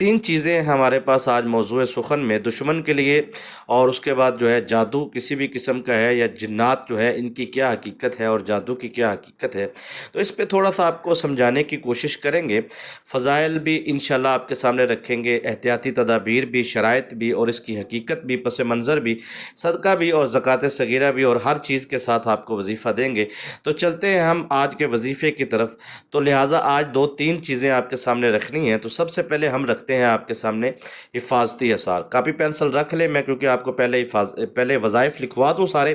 3 چیزیں ہمارے پاس آج موضوع سخن میں دشمن کے لیے، اور اس کے بعد جو ہے جادو کسی بھی قسم کا ہے یا جنات جو ہے ان کی کیا حقیقت ہے اور جادو کی کیا حقیقت ہے، تو اس پہ تھوڑا سا آپ کو سمجھانے کی کوشش کریں گے۔ فضائل بھی انشاءاللہ آپ کے سامنے رکھیں گے، احتیاطی تدابیر بھی، شرائط بھی، اور اس کی حقیقت بھی، پس منظر بھی، صدقہ بھی اور زکوٰۃ صغیرہ بھی، اور ہر چیز کے ساتھ آپ کو وظیفہ دیں گے۔ تو چلتے ہیں ہم آج کے وظیفے کی طرف۔ تو لہٰذا آج 2-3 چیزیں آپ کے سامنے رکھنی ہیں۔ تو سب سے پہلے ہم رکھتے ہیں آپ کے سامنے حفاظتی اثار۔ کاپی پینسل رکھ لیں، میں کیونکہ آپ کو پہلے وظائف لکھوا دوں سارے،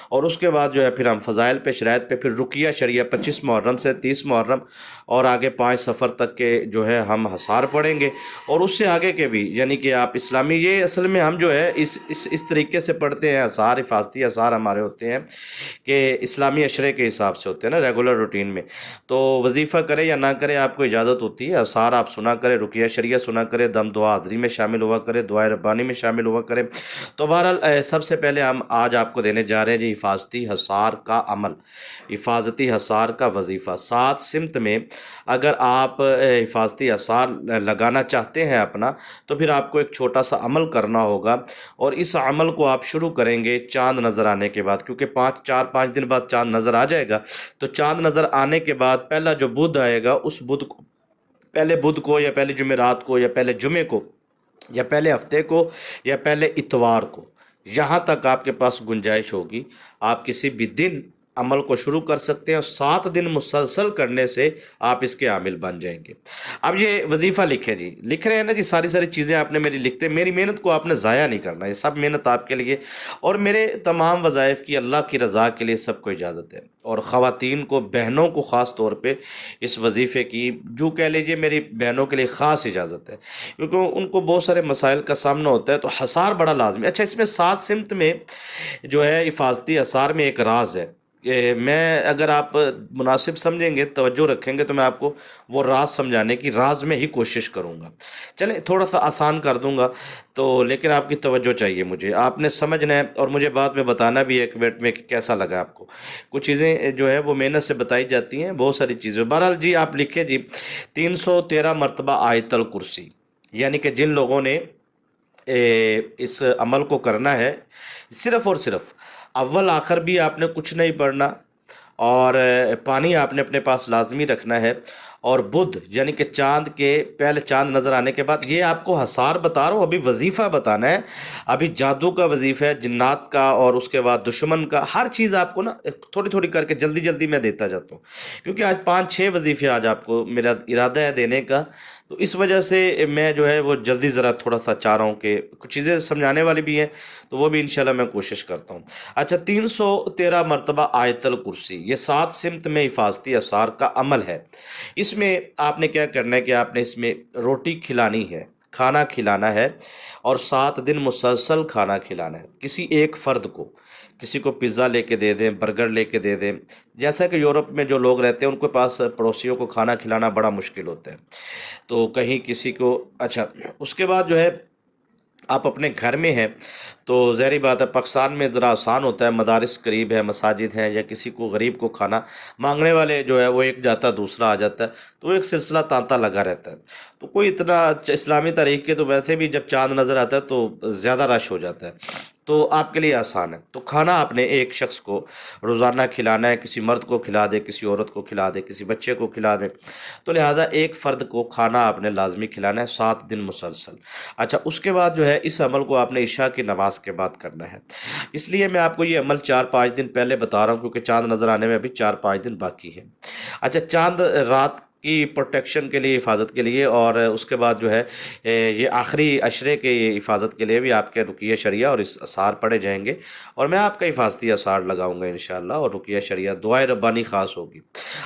اور اس کے بعد جو ہے پھر ہم فضائل پہ، شرائط پہ، پھر رقیہ شریعہ 25 محرم سے 30 محرم اور آگے 5 سفر تک کے جو ہے ہم حصار پڑھیں گے، اور اس سے آگے کے بھی، یعنی کہ آپ اسلامی، یہ اصل میں ہم جو ہے اس طریقے سے پڑھتے ہیں اثار، حفاظتی اثار ہمارے ہوتے ہیں کہ اسلامی اشرے کے حساب سے ہوتے ہیں نا، ریگولر روٹین میں۔ تو وظیفہ کرے یا نہ کرے آپ کو اجازت ہوتی ہے، اذکار آپ سنا کرے، رقیہ شریعہ سنا کرے، دم دعا حاضری میں شامل ہوا کرے، دعائے ربانی میں شامل ہوا کرے۔ تو بہرحال سب سے پہلے ہم آج آپ کو دینے جا رہے ہیں جی حفاظتی حصار کا عمل، حفاظتی حصار کا وظیفہ 7 سمت میں۔ اگر آپ حفاظتی حصار لگانا چاہتے ہیں اپنا، تو پھر آپ کو ایک چھوٹا سا عمل کرنا ہوگا، اور اس عمل کو آپ شروع کریں گے چاند نظر آنے کے بعد، کیونکہ 4-5 دن بعد چاند نظر آ جائے گا۔ تو چاند نظر آنے کے بعد پہلا جو بدھ آئے گا، اس بدھ کو، پہلے بدھ کو یا پہلے جمعرات کو یا پہلے جمعے کو یا پہلے ہفتے کو یا پہلے اتوار کو، یہاں تک آپ کے پاس گنجائش ہوگی، آپ کسی بھی دن عمل کو شروع کر سکتے ہیں، اور 7 دن مسلسل کرنے سے آپ اس کے عامل بن جائیں گے۔ اب یہ وظیفہ لکھیں جی، لکھ رہے ہیں نا جی، ساری چیزیں آپ نے میری لکھتے، میری محنت کو آپ نے ضائع نہیں کرنا، یہ سب محنت آپ کے لیے، اور میرے تمام وظائف کی اللہ کی رضا کے لیے سب کو اجازت ہے، اور خواتین کو، بہنوں کو خاص طور پہ اس وظیفے کی، جو کہہ لیجیے میری بہنوں کے لیے خاص اجازت ہے، کیونکہ ان کو بہت سارے مسائل کا سامنا ہوتا ہے، تو حصار بڑا لازمی ہے۔ اچھا، اس میں 7 سمت میں جو ہے حفاظتی حصار میں ایک راز ہے کہ میں، اگر آپ مناسب سمجھیں گے، توجہ رکھیں گے، تو میں آپ کو وہ راز سمجھانے کی راز میں ہی کوشش کروں گا۔ چلیں تھوڑا سا آسان کر دوں گا، تو لیکن آپ کی توجہ چاہیے مجھے، آپ نے سمجھنا ہے، اور مجھے بعد میں بتانا بھی ہے ایک منٹ میں کہ کیسا لگا آپ کو۔ کچھ چیزیں جو ہے وہ محنت سے بتائی جاتی ہیں، بہت ساری چیزیں۔ بہرحال جی آپ لکھیں جی، 313 مرتبہ آیت الکرسی، یعنی کہ جن لوگوں نے اس عمل کو کرنا ہے، صرف اور صرف اول آخر بھی آپ نے کچھ نہیں پڑھنا، اور پانی آپ نے اپنے پاس لازمی رکھنا ہے، اور بدھ یعنی کہ چاند کے پہلے، چاند نظر آنے کے بعد، یہ آپ کو حصار بتا رہا ہوں، ابھی وظیفہ بتانا ہے، ابھی جادو کا وظیفہ ہے، جنات کا، اور اس کے بعد دشمن کا، ہر چیز آپ کو نا تھوڑی تھوڑی کر کے جلدی جلدی میں دیتا جاتا ہوں، کیونکہ آج 5-6 وظیفے آج آپ کو میرا ارادہ ہے دینے کا، تو اس وجہ سے میں جو ہے وہ جلدی ذرا تھوڑا سا چاہ رہا ہوں کہ کچھ چیزیں سمجھانے والی بھی ہیں، تو وہ بھی انشاءاللہ میں کوشش کرتا ہوں۔ اچھا، 313 مرتبہ آیت الکرسی، یہ 7 سمت میں حفاظتی اثار کا عمل ہے۔ اس میں آپ نے کیا کرنا ہے کہ آپ نے اس میں روٹی کھلانی ہے، کھانا کھلانا ہے، اور 7 دن مسلسل کھانا کھلانا ہے کسی ایک فرد کو۔ کسی کو پیزا لے کے دے دیں، برگر لے کے دے دیں، جیسا کہ یورپ میں جو لوگ رہتے ہیں ان کے پاس پڑوسیوں کو کھانا کھلانا بڑا مشکل ہوتا ہے، تو کہیں کسی کو، اچھا اس کے بعد جو ہے آپ اپنے گھر میں ہیں، تو ظاہری بات ہے پاکستان میں ذرا آسان ہوتا ہے، مدارس قریب ہے، مساجد ہیں، یا کسی کو غریب کو کھانا مانگنے والے جو ہے وہ ایک جاتا دوسرا آ جاتا ہے، تو ایک سلسلہ تانتا لگا رہتا ہے، تو کوئی اتنا اسلامی تاریخ کے تو ویسے بھی جب چاند نظر آتا ہے تو زیادہ رش ہو جاتا ہے، تو آپ کے لیے آسان ہے، تو کھانا آپ نے ایک شخص کو روزانہ کھلانا ہے، کسی مرد کو کھلا دے، کسی عورت کو کھلا دے، کسی بچے کو کھلا دے، تو لہٰذا ایک فرد کو کھانا آپ نے لازمی کھلانا ہے 7 دن مسلسل۔ اچھا، اس کے بعد جو ہے اس عمل کو آپ نے عشاء کی نماز کے بعد کرنا ہے، اس لیے میں آپ کو یہ عمل 4-5 دن پہلے بتا رہا ہوں، کیونکہ چاند نظر آنے میں ابھی 4-5 دن باقی ہے۔ اچھا، چاند رات کی پروٹیکشن کے لیے، حفاظت کے لیے، اور اس کے بعد جو ہے یہ آخری عشرے کے حفاظت کے لیے بھی آپ کے رقیہ شریعہ اور اس اثار پڑھے جائیں گے، اور میں آپ کا حفاظتی اثار لگاؤں گا انشاءاللہ، اور رقیہ شریعہ، دعائے ربانی خاص ہوگی۔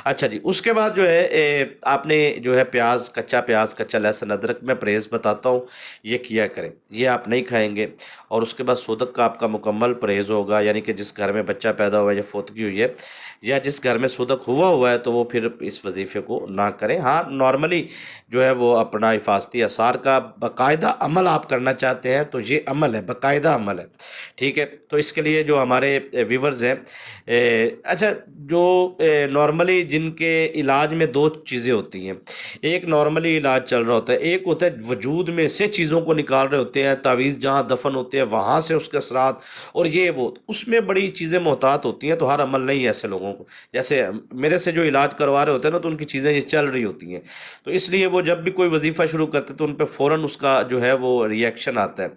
اچھا جی، اس کے بعد جو ہے آپ نے جو ہے پیاز، کچا لہسن ادرک میں پرہیز بتاتا ہوں، یہ کیا کریں، یہ آپ نہیں کھائیں گے، اور اس کے بعد صدق کا آپ کا مکمل پرہیز ہوگا، یعنی کہ جس گھر میں بچہ پیدا ہوا ہے یا فوتگی ہوئی ہے، یا جس گھر میں صدق ہوا ہے، تو وہ پھر اس وظیفے کو نہ نہ کریں. ہاں نارملی جو ہے وہ اپنا حفاظتی آثار کا باقاعدہ عمل آپ کرنا چاہتے ہیں تو یہ عمل ہے، باقاعدہ عمل ہے. ٹھیک ہے، تو اس کے لیے جو ہمارے ویورز ہیں، اچھا جو نارملی جن کے علاج میں دو چیزیں ہوتی ہیں. ایک نارملی علاج چل رہا ہوتا ہے، ایک ہوتا ہے وجود میں سے چیزوں کو نکال رہے ہوتے ہیں، تعویذ جہاں دفن ہوتے ہیں وہاں سے اس کے اثرات اور یہ وہ، اس میں بڑی چیزیں محتاط ہوتی ہیں. تو ہر عمل نہیں ہے ایسے لوگوں کو، جیسے میرے سے جو علاج کروا رہے ہوتے ہیں نا تو ان کی چیزیں یہ چل رہی ہوتی ہیں. تو اس لیے وہ جب بھی کوئی وظیفہ شروع کرتے تو ان پہ فوراً اس کا جو ہے وہ ری ایکشن آتا ہے،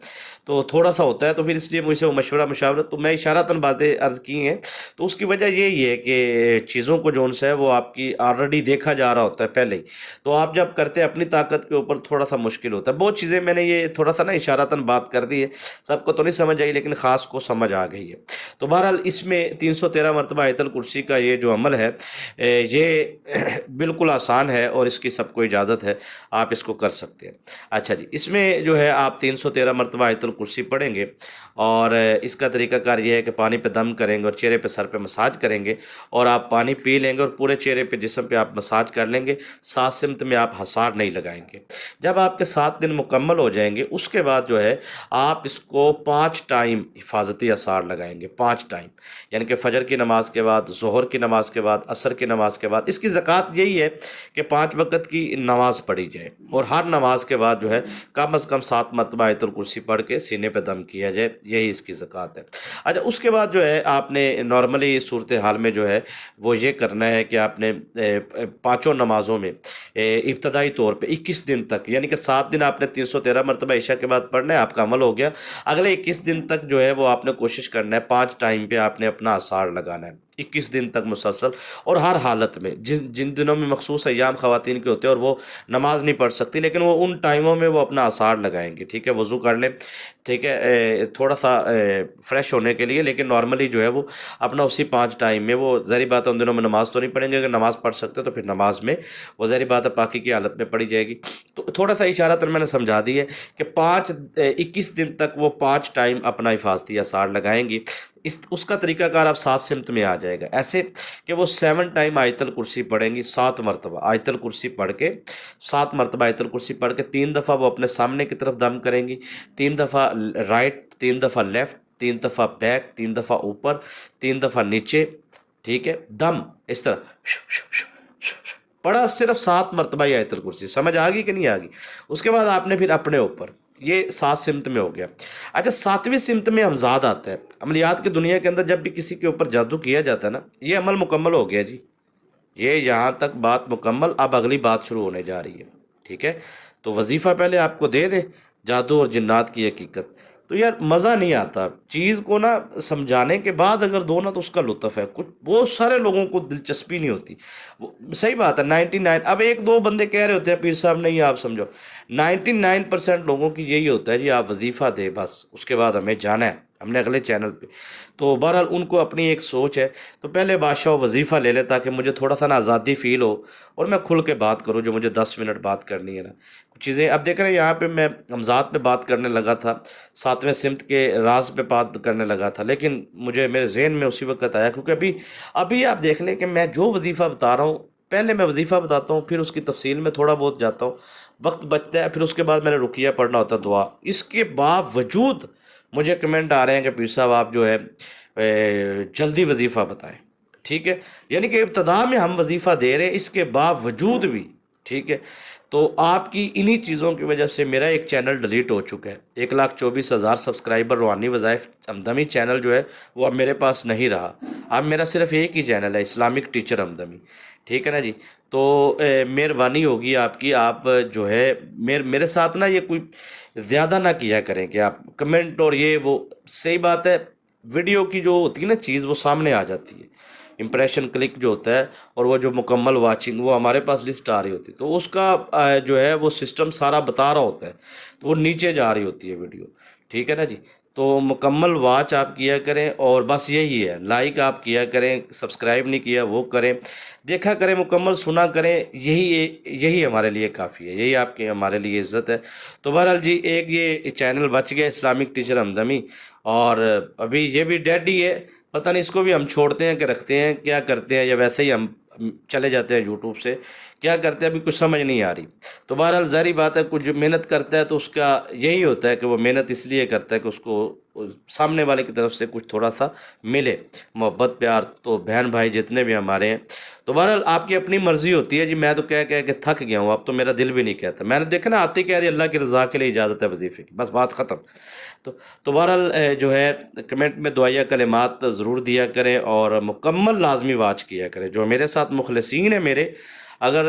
تو تھوڑا سا ہوتا ہے. تو پھر اس لیے مجھ سے وہ مشاورت تو میں اشارتاً باتیں عرض کی ہیں. تو اس کی وجہ یہی ہے کہ چیزوں کو جو ہے وہ آپ کی آلریڈی دیکھا جا رہا ہوتا ہے پہلے ہی. تو آپ جب کرتے ہیں اپنی طاقت کے اوپر تھوڑا سا مشکل ہوتا ہے. بہت چیزیں میں نے یہ تھوڑا سا نا اشارتاً بات کر دی ہے، سب کو تو نہیں سمجھ آئی لیکن خاص کو سمجھ آ گئی ہے. تو بہرحال اس میں 313 مرتبہ آیت الکرسی کا یہ جو عمل ہے یہ بالکل آسان ہے اور اس کی سب کو اجازت ہے، آپ اس کو کر سکتے ہیں. اچھا جی، اس میں جو ہے آپ 313 مرتبہ آیت الکرسی پڑھیں گے اور اس کا طریقہ کار یہ ہے کہ پانی پہ دم کریں گے اور چہرے پہ سر پہ مساج کریں گے اور آپ پانی پی لیں گے اور پورے چہرے پہ جسم پہ آپ مساج کر لیں گے. 7 سمت میں آپ حصار نہیں لگائیں گے. جب آپ کے 7 دن مکمل ہو جائیں گے اس کے بعد جو ہے آپ اس کو 5 ٹائم حفاظتی حصار لگائیں گے. 5 ٹائم یعنی کہ فجر کی نماز کے بعد، ظہر کی نماز کے بعد، عصر کی نماز کے بعد. اس کی زکوٰۃ یہی ہے کہ 5 وقت کی نماز پڑھی جائے اور ہر نماز کے بعد جو ہے کم از کم 7 مرتبہ آیت الکرسی پڑھ کے سینے پہ دم کیا جائے. یہی اس کی زکوٰۃ ہے. اچھا اس کے بعد جو ہے آپ نے نارملی صورتحال میں جو ہے وہ یہ کرنا ہے کہ آپ نے پانچوں نمازوں میں ابتدائی طور پہ 21 دن تک، یعنی کہ 7 دن آپ نے 313 مرتبہ عشاء کے بعد پڑھنا ہے، آپ کا عمل ہو گیا. اگلے 21 دن تک جو ہے وہ آپ نے کوشش کرنا ہے 5 ٹائم پہ آپ نے اپنا آثار لگانا ہے. 21 دن تک مسلسل اور ہر حالت میں. جن دنوں میں مخصوص ایام خواتین کے ہوتے ہیں اور وہ نماز نہیں پڑھ سکتی لیکن وہ ان ٹائموں میں وہ اپنا آثار لگائیں گے. ٹھیک ہے، وضو کر لیں، ٹھیک ہے، تھوڑا سا فریش ہونے کے لیے، لیکن نارملی جو ہے وہ اپنا اسی 5 ٹائم میں، وہ ظاہری بات ہے ان دنوں میں نماز تو نہیں پڑھیں گے، اگر نماز پڑھ سکتے تو پھر نماز میں وہ ظاہری بات ہے پاکی کی حالت میں پڑھی جائے گی. تو تھوڑا سا اشارہ تر میں نے سمجھا دی ہے کہ 21 دن تک وہ 5 ٹائم اپنا حفاظتی آثار لگائیں گی. اس کا طریقہ کار آپ 7 سمت میں آ جائے گا، ایسے کہ وہ 7 ٹائم آیت الکرسی پڑھیں گی. 7 مرتبہ آیت الکرسی پڑھ کے، 7 مرتبہ آیت الکرسی پڑھ کے 3 دفعہ وہ اپنے سامنے کی طرف دم کریں گی، 3 دفعہ رائٹ، 3 دفعہ لیفٹ، 3 دفعہ بیک، 3 دفعہ اوپر، 3 دفعہ نیچے. ٹھیک ہے، دم اس طرح پڑھا. صرف 7 مرتبہ ہی آیت الکرسی. سمجھ آ گئی کہ نہیں آ گئی؟ اس کے بعد آپ نے پھر اپنے اوپر، یہ 7 سمت میں ہو گیا. اچھا 7ویں سمت میں ہمزاد آتا ہے. عملیات کی دنیا کے اندر جب بھی کسی کے اوپر جادو کیا جاتا ہے نا، یہ عمل مکمل ہو گیا جی، یہ یہاں تک بات مکمل. اب اگلی بات شروع ہونے جا رہی ہے. ٹھیک ہے، تو وظیفہ پہلے آپ کو دے دے جادو اور جنات کی حقیقت. تو یار مزہ نہیں آتا چیز کو نا سمجھانے کے بعد اگر دو نا تو اس کا لطف ہے. کچھ بہت سارے لوگوں کو دلچسپی نہیں ہوتی. صحیح بات ہے 99، اب 1-2 بندے کہہ رہے ہوتے ہیں پیر صاحب نہیں آپ سمجھو. 99% لوگوں کی یہی ہوتا ہے جی آپ وظیفہ دے بس، اس کے بعد ہمیں جانا ہے، ہم نے اگلے چینل پہ. تو بہرحال ان کو اپنی ایک سوچ ہے. تو پہلے بادشاہ وظیفہ لے لے تاکہ مجھے تھوڑا سا نا آزادی فیل ہو اور میں کھل کے بات کروں جو مجھے 10 منٹ بات کرنی ہے نا. کچھ چیزیں اب دیکھ رہے ہیں یہاں پہ میں ہمزاد پہ بات کرنے لگا تھا، 7ویں سمت کے راز پہ بات کرنے لگا تھا، لیکن مجھے میرے ذہن میں اسی وقت آیا کیونکہ ابھی آپ دیکھ لیں کہ میں جو وظیفہ بتا رہا ہوں، پہلے میں وظیفہ بتاتا ہوں پھر اس کی تفصیل میں تھوڑا بہت جاتا ہوں، وقت بچتا ہے، پھر اس کے بعد میں نے رقیہ پڑھنا ہوتا ہے، دعا. اس کے باوجود مجھے کمنٹ آ رہے ہیں کہ پیر صاحب آپ جو ہے جلدی وظیفہ بتائیں. ٹھیک ہے، یعنی کہ ابتدا میں ہم وظیفہ دے رہے ہیں اس کے باوجود بھی. ٹھیک ہے، تو آپ کی انہی چیزوں کی وجہ سے میرا ایک چینل ڈیلیٹ ہو چکا ہے. 1,24,000 سبسکرائبر روحانی وظائف ہمدمی چینل جو ہے وہ اب میرے پاس نہیں رہا. اب میرا صرف ایک ہی چینل ہے، اسلامک ٹیچر ہمدمی. ٹھیک ہے نا جی. تو مہربانی ہوگی آپ کی، آپ جو ہے میرے ساتھ نا یہ کوئی زیادہ نہ کیا کریں کہ آپ کمنٹ اور یہ وہ. صحیح بات ہے، ویڈیو کی جو ہوتی ہے نا چیز وہ سامنے آ جاتی ہے، امپریشن کلک جو ہوتا ہے اور وہ جو مکمل واچنگ وہ ہمارے پاس لسٹ آ رہی ہوتی ہے، تو اس کا جو ہے وہ سسٹم سارا بتا رہا ہوتا ہے، تو وہ نیچے جا رہی ہوتی ہے ویڈیو. ٹھیک ہے نا جی. تو مکمل واچ آپ کیا کریں اور بس یہی ہے، لائک آپ کیا کریں، سبسکرائب نہیں کیا وہ کریں، دیکھا کریں، مکمل سنا کریں. یہی ہمارے لیے کافی ہے، یہی آپ کی ہمارے لیے عزت ہے. تو بہرحال جی ایک یہ چینل بچ گیا اسلامک ٹیچر ہمدمی، اور ابھی یہ بھی ڈیڈ ہی ہے. پتہ نہیں اس کو بھی ہم چھوڑتے ہیں کہ رکھتے ہیں، کیا کرتے ہیں، یا ویسے ہی ہم چلے جاتے ہیں یوٹیوب سے کیا کرتے ہیں ابھی کچھ سمجھ نہیں آ رہی. تو بہرحال ظاہری بات ہے کچھ جو محنت کرتا ہے تو اس کا یہی ہوتا ہے کہ وہ محنت اس لیے کرتا ہے کہ اس کو سامنے والے کی طرف سے کچھ تھوڑا سا ملے، محبت پیار. تو بہن بھائی جتنے بھی ہمارے ہیں، تو بہرحال آپ کی اپنی مرضی ہوتی ہے جی. میں تو کہہ کہ تھک گیا ہوں، اب تو میرا دل بھی نہیں کہتا. میں نے دیکھا نا آتے کہہ دی اللہ کی رضا کے لیے اجازت ہے وظیفے کی، بس بات ختم. تو تو بہرحال جو ہے کمنٹ میں دعائیہ کلمات ضرور دیا کریں اور مکمل لازمی واچ کیا کریں. جو میرے ساتھ مخلصین ہیں میرے، اگر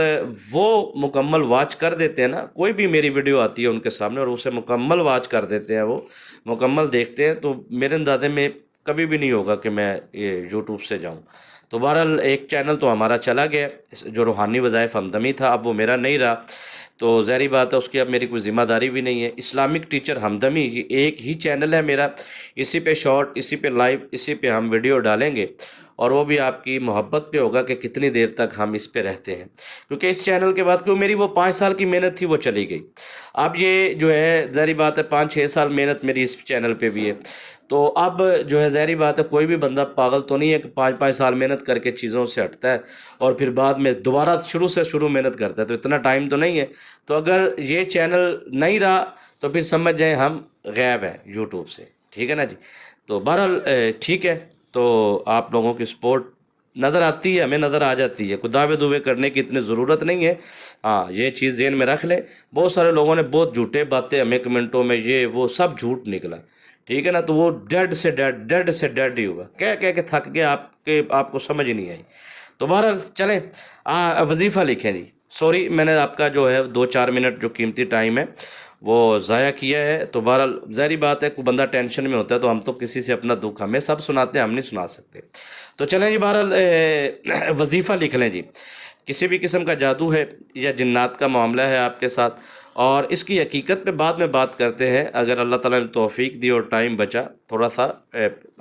وہ مکمل واچ کر دیتے ہیں نا، کوئی بھی میری ویڈیو آتی ہے ان کے سامنے اور اسے مکمل واچ کر دیتے ہیں، وہ مکمل دیکھتے ہیں، تو میرے اندازے میں کبھی بھی نہیں ہوگا کہ میں یہ یوٹیوب سے جاؤں. تو بہرحال ایک چینل تو ہمارا چلا گیا جو روحانی وظائف ہمدمی تھا، اب وہ میرا نہیں رہا. تو ظاہری بات ہے اس کی اب میری کوئی ذمہ داری بھی نہیں ہے. اسلامک ٹیچر ہمدمی یہ ایک ہی چینل ہے میرا، اسی پہ شارٹ، اسی پہ لائیو، اسی پہ ہم ویڈیو ڈالیں گے. اور وہ بھی آپ کی محبت پہ ہوگا کہ کتنی دیر تک ہم اس پہ رہتے ہیں. کیونکہ اس چینل کے بعد کیوں میری وہ 5 سال کی محنت تھی وہ چلی گئی. اب یہ جو ہے ظاہری بات ہے 5-6 سال محنت میری اس چینل پہ بھی ہے. تو اب جو ہے ظاہری بات ہے کوئی بھی بندہ پاگل تو نہیں ہے کہ 5-5 سال محنت کر کے چیزوں سے ہٹتا ہے اور پھر بعد میں دوبارہ شروع سے شروع محنت کرتا ہے. تو اتنا ٹائم تو نہیں ہے. تو اگر یہ چینل نہیں رہا تو پھر سمجھ جائیں ہم غائب ہیں یوٹیوب سے. ٹھیک ہے نا جی. تو بہرحال ٹھیک ہے. تو آپ لوگوں کی سپورٹ نظر آتی ہے، ہمیں نظر آ جاتی ہے. کوئی دعوے دوے کرنے کی اتنی ضرورت نہیں ہے. ہاں یہ چیز ذہن میں رکھ لیں. بہت سارے لوگوں نے بہت جھوٹے باتیں ہمیں کمنٹوں میں، یہ وہ سب جھوٹ نکلا. ٹھیک ہے نا. تو وہ ڈیڈ سے ڈیڈ ہی ہوگا. کہہ کے تھک گیا آپ کو سمجھ ہی نہیں آئی. تو بہرحال چلیں وظیفہ لکھیں جی. سوری میں نے آپ کا جو ہے 2-4 منٹ جو قیمتی ٹائم ہے وہ ضائع کیا ہے. تو بہرحال ظاہری بات ہے کوئی بندہ ٹینشن میں ہوتا ہے تو ہم تو کسی سے اپنا دکھ ہمیں سب سناتے ہیں، ہم نہیں سنا سکتے. تو چلیں جی بہرحال وظیفہ لکھ لیں جی. کسی بھی قسم کا جادو ہے یا جنات کا معاملہ ہے آپ کے ساتھ، اور اس کی حقیقت پہ بعد میں بات کرتے ہیں اگر اللہ تعالیٰ نے توفیق دی اور ٹائم بچا تھوڑا سا.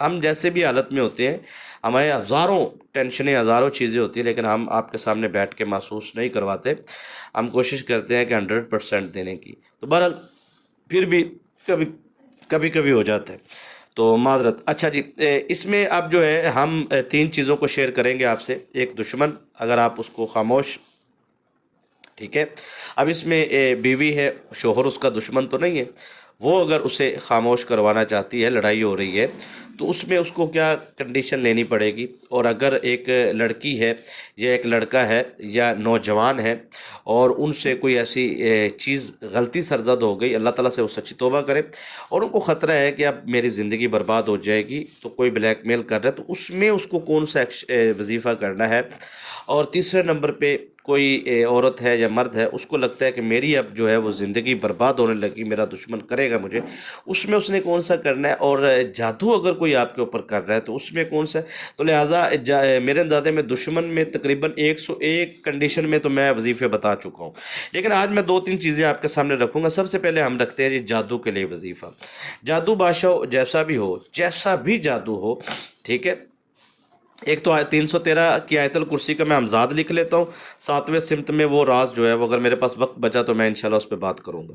ہم جیسے بھی حالت میں ہوتے ہیں، ہمیں ہزاروں ٹینشنیں، ہزاروں چیزیں ہوتی ہیں، لیکن ہم آپ کے سامنے بیٹھ کے محسوس نہیں کرواتے. ہم کوشش کرتے ہیں کہ 100% دینے کی. تو بہرحال پھر بھی کبھی کبھی کبھی ہو جاتا ہے تو معذرت. اچھا جی اس میں اب جو ہے ہم 3 چیزوں کو شیئر کریں گے آپ سے. ایک دشمن، اگر آپ اس کو خاموش، ٹھیک ہے. اب اس میں بیوی ہے، شوہر اس کا دشمن تو نہیں ہے. وہ اگر اسے خاموش کروانا چاہتی ہے، لڑائی ہو رہی ہے، تو اس میں اس کو کیا کنڈیشن لینی پڑے گی. اور اگر ایک لڑکی ہے یا ایک لڑکا ہے یا نوجوان ہے اور ان سے کوئی ایسی چیز غلطی سرزد ہو گئی، اللہ تعالیٰ سے وہ سچی توبہ کرے اور ان کو خطرہ ہے کہ اب میری زندگی برباد ہو جائے گی، تو کوئی بلیک میل کر رہا ہے، تو اس میں اس کو کون سا وظیفہ کرنا ہے. اور تیسرے نمبر پہ کوئی عورت ہے یا مرد ہے، اس کو لگتا ہے کہ میری اب جو ہے وہ زندگی برباد ہونے لگی، میرا دشمن کرے گا مجھے، اس میں اس نے کون سا کرنا ہے. اور جادو اگر کوئی آپ کے اوپر کر رہا ہے تو اس میں کون سا. تو لہٰذا میرے اندازے میں دشمن میں تقریباً 101 کنڈیشن میں تو میں وظیفے بتا چکا ہوں. لیکن آج میں 2-3 چیزیں آپ کے سامنے رکھوں گا. سب سے پہلے ہم رکھتے ہیں جی جادو کے لیے وظیفہ. جادو بادشاہ جیسا بھی ہو، جیسا بھی جادو ہو، ٹھیک ہے. ایک تو 313 کی آیت الکرسی کا میں امزاد لکھ لیتا ہوں. 7ویں سمت میں وہ راز جو ہے وہ اگر میرے پاس وقت بچا تو میں انشاءاللہ اس پہ بات کروں گا.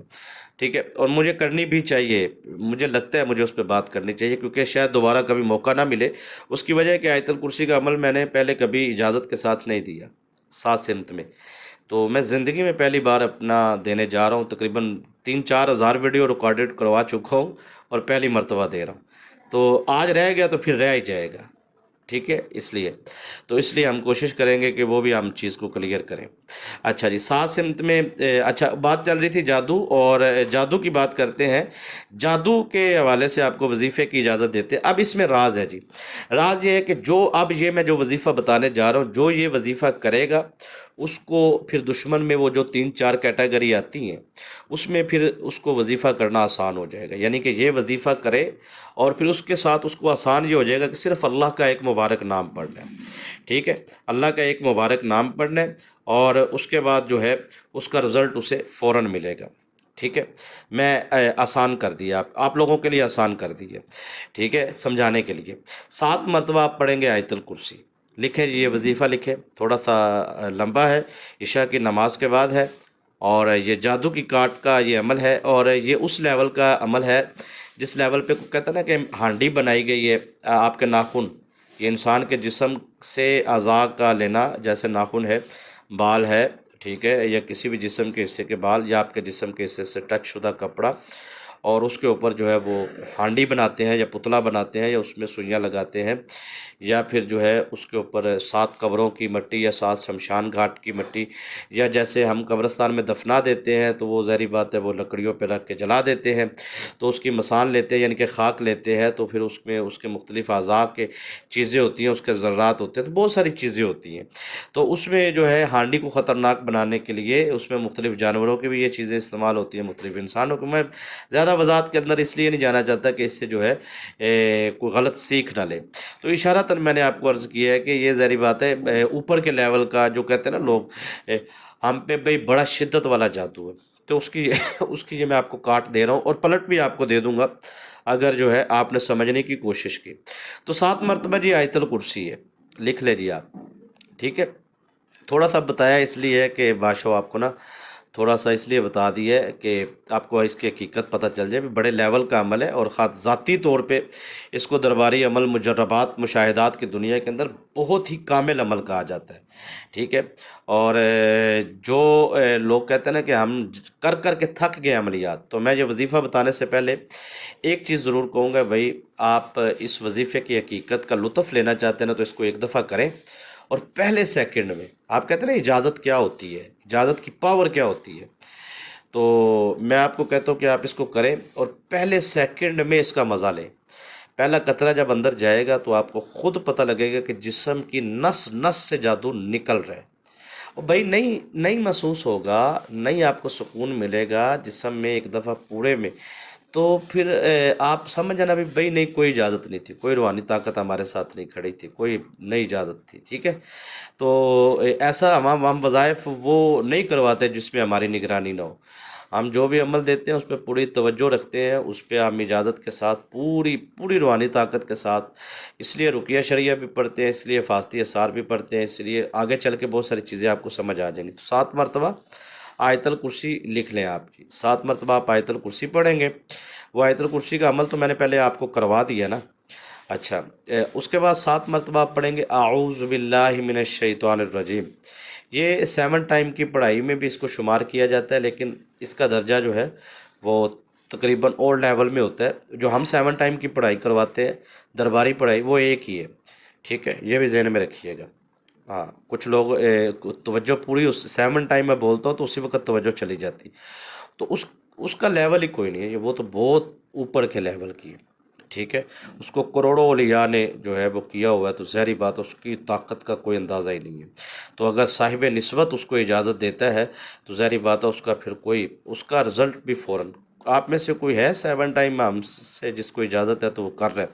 ٹھیک ہے. اور مجھے کرنی بھی چاہیے، مجھے لگتا ہے مجھے اس پہ بات کرنی چاہیے کیونکہ شاید دوبارہ کبھی موقع نہ ملے. اس کی وجہ ہے کہ آیت الکرسی کا عمل میں نے پہلے کبھی اجازت کے ساتھ نہیں دیا 7 سمت میں. تو میں زندگی میں پہلی بار اپنا دینے جا رہا ہوں. تقریباً 3-4 ہزار ویڈیو ریکارڈڈ کروا چکا ہوں اور پہلی مرتبہ دے رہا ہوں. تو آج رہ گیا تو پھر رہ ہی جائے گا. ٹھیک ہے. اس لیے ہم کوشش کریں گے کہ وہ بھی ہم چیز کو کلیئر کریں. اچھا جی 7 سمت میں اچھا بات چل رہی تھی جادو، اور جادو کی بات کرتے ہیں. جادو کے حوالے سے آپ کو وظیفے کی اجازت دیتے ہیں. اب اس میں راز ہے جی. راز یہ ہے کہ یہ میں جو وظیفہ بتانے جا رہا ہوں، جو یہ وظیفہ کرے گا اس کو پھر دشمن میں وہ جو 3-4 کیٹیگری آتی ہیں اس میں پھر اس کو وظیفہ کرنا آسان ہو جائے گا. یعنی کہ یہ وظیفہ کرے اور پھر اس کے ساتھ اس کو آسان یہ ہو جائے گا کہ صرف اللہ کا ایک مبارک نام پڑھنا ہے. ٹھیک ہے. اللہ کا ایک مبارک نام پڑھنا ہے اور اس کے بعد جو ہے اس کا رزلٹ اسے فوراً ملے گا. ٹھیک ہے. میں آسان کر دیا، آپ لوگوں کے لیے آسان کر دی ہے. ٹھیک ہے. سمجھانے کے لیے 7 مرتبہ آپ پڑھیں گے آیت الکرسی. لکھیں جی یہ وظیفہ لکھیں. تھوڑا سا لمبا ہے، عشاء کی نماز کے بعد ہے، اور یہ جادو کی کاٹ کا یہ عمل ہے. اور یہ اس لیول کا عمل ہے جس لیول پہ کہتا ہے نا کہ ہانڈی بنائی گئی ہے. آپ کے ناخن، یہ انسان کے جسم سے اعضاء کا لینا، جیسے ناخن ہے، بال ہے، ٹھیک ہے، یا کسی بھی جسم کے حصے کے بال یا آپ کے جسم کے حصے سے ٹچ شدہ کپڑا، اور اس کے اوپر جو ہے وہ ہانڈی بناتے ہیں یا پتلا بناتے ہیں یا اس میں سوئیاں لگاتے ہیں، یا پھر جو ہے اس کے اوپر 7 قبروں کی مٹی یا 7 شمشان گھاٹ کی مٹی، یا جیسے ہم قبرستان میں دفنا دیتے ہیں تو وہ ظاہری بات ہے وہ لکڑیوں پہ رکھ کے جلا دیتے ہیں، تو اس کی مسان لیتے ہیں، یعنی کہ خاک لیتے ہیں، تو پھر اس میں اس کے مختلف اعضاء کے چیزیں ہوتی ہیں، اس کے ذرات ہوتے ہیں، تو بہت ساری چیزیں ہوتی ہیں، تو اس میں جو ہے ہانڈی کو خطرناک بنانے کے لیے اس میں مختلف جانوروں کی بھی یہ چیزیں استعمال ہوتی ہیں، مختلف انسانوں کو. میں زیادہ وضاحت کے اندر اس لیے نہیں جانا چاہتا کہ اس سے جو ہے کوئی غلط سیکھ نہ لے. تو اشارتاً میں نے آپ کو عرض کیا ہے کہ یہ ظاہری بات ہے اوپر کے لیول کا جو کہتے ہیں نا لوگ ہم پہ بھئی بڑا شدت والا جادو ہے، تو اس کی اس کی یہ میں آپ کو کاٹ دے رہا ہوں اور پلٹ بھی آپ کو دے دوں گا اگر جو ہے آپ نے سمجھنے کی کوشش کی. تو 7 مرتبہ جی آیت الکرسی ہے، لکھ لے جی آپ. ٹھیک ہے، تھوڑا سا بتایا اس لیے ہے کہ باشو آپ کو نا تھوڑا سا اس لیے بتا دی ہے کہ آپ کو اس کی حقیقت پتہ چل جائے. بڑے لیول کا عمل ہے اور خاص ذاتی طور پہ اس کو درباری عمل، مجربات، مشاہدات کی دنیا کے اندر بہت ہی کامل عمل کہا جاتا ہے. ٹھیک ہے، اور جو لوگ کہتے ہیں نا کہ ہم کر کر کے تھک گئے عملیات، تو میں یہ وظیفہ بتانے سے پہلے ایک چیز ضرور کہوں گا، بھائی آپ اس وظیفے کی حقیقت کا لطف لینا چاہتے ہیں نا تو اس کو ایک دفعہ کریں، اور پہلے سیکنڈ میں آپ کہتے ہیں نا اجازت کیا ہوتی ہے، اجازت کی پاور کیا ہوتی ہے، تو میں آپ کو کہتا ہوں کہ آپ اس کو کریں اور پہلے سیکنڈ میں اس کا مزہ لیں. پہلا قطرہ جب اندر جائے گا تو آپ کو خود پتہ لگے گا کہ جسم کی نس نس سے جادو نکل رہا ہے، اور بھائی نہیں محسوس ہوگا، نہیں آپ کو سکون ملے گا جسم میں ایک دفعہ پورے میں. تو پھر آپ سمجھ جانا بھی بھائی نہیں، کوئی اجازت نہیں تھی، کوئی روحانی طاقت ہمارے ساتھ نہیں کھڑی تھی، کوئی نئی اجازت تھی. ٹھیک ہے، تو ایسا ہم وظائف وہ نہیں کرواتے جس میں ہماری نگرانی نہ ہو. ہم جو بھی عمل دیتے ہیں اس پہ پوری توجہ رکھتے ہیں، اس پہ ہم اجازت کے ساتھ پوری پوری روحانی طاقت کے ساتھ، اس لیے رقیہ شرعیہ بھی پڑھتے ہیں، اس لیے فاستی اثار بھی پڑھتے ہیں، اس لیے آگے چل کے بہت ساری چیزیں آپ کو سمجھ آ جائیں گی. تو 7 مرتبہ آیت الکرسی لکھ لیں آپ جی. 7 مرتبہ آپ آیت الکرسی پڑھیں گے. وہ آیت الکرسی کا عمل تو میں نے پہلے آپ کو کروا دیا نا. اچھا، اس کے بعد 7 مرتبہ آپ پڑھیں گے اعوذ باللہ من الشیطان الرجیم. یہ 7 ٹائم کی پڑھائی میں بھی اس کو شمار کیا جاتا ہے، لیکن اس کا درجہ جو ہے وہ تقریباً اور لیول میں ہوتا ہے. جو ہم 7 ٹائم کی پڑھائی کرواتے ہیں درباری پڑھائی، وہ ایک ہی ہے. ٹھیک ہے، یہ بھی ذہن میں رکھیے گا. ہاں، کچھ لوگ توجہ پوری اس 7 ٹائم میں بولتا ہوں تو اسی وقت توجہ چلی جاتی، تو اس کا لیول ہی کوئی نہیں ہے، وہ تو بہت اوپر کے لیول کی ہے. ٹھیک ہے، اس کو کروڑوں اولیاء نے جو ہے وہ کیا ہوا ہے، تو ظاہری بات اس کی طاقت کا کوئی اندازہ ہی نہیں ہے. تو اگر صاحب نسبت اس کو اجازت دیتا ہے تو ظاہری بات ہے اس کا پھر کوئی اس کا رزلٹ بھی فوراً. آپ میں سے کوئی ہے 7 ٹائم میں ہم سے جس کو اجازت ہے تو وہ کر رہے ہیں،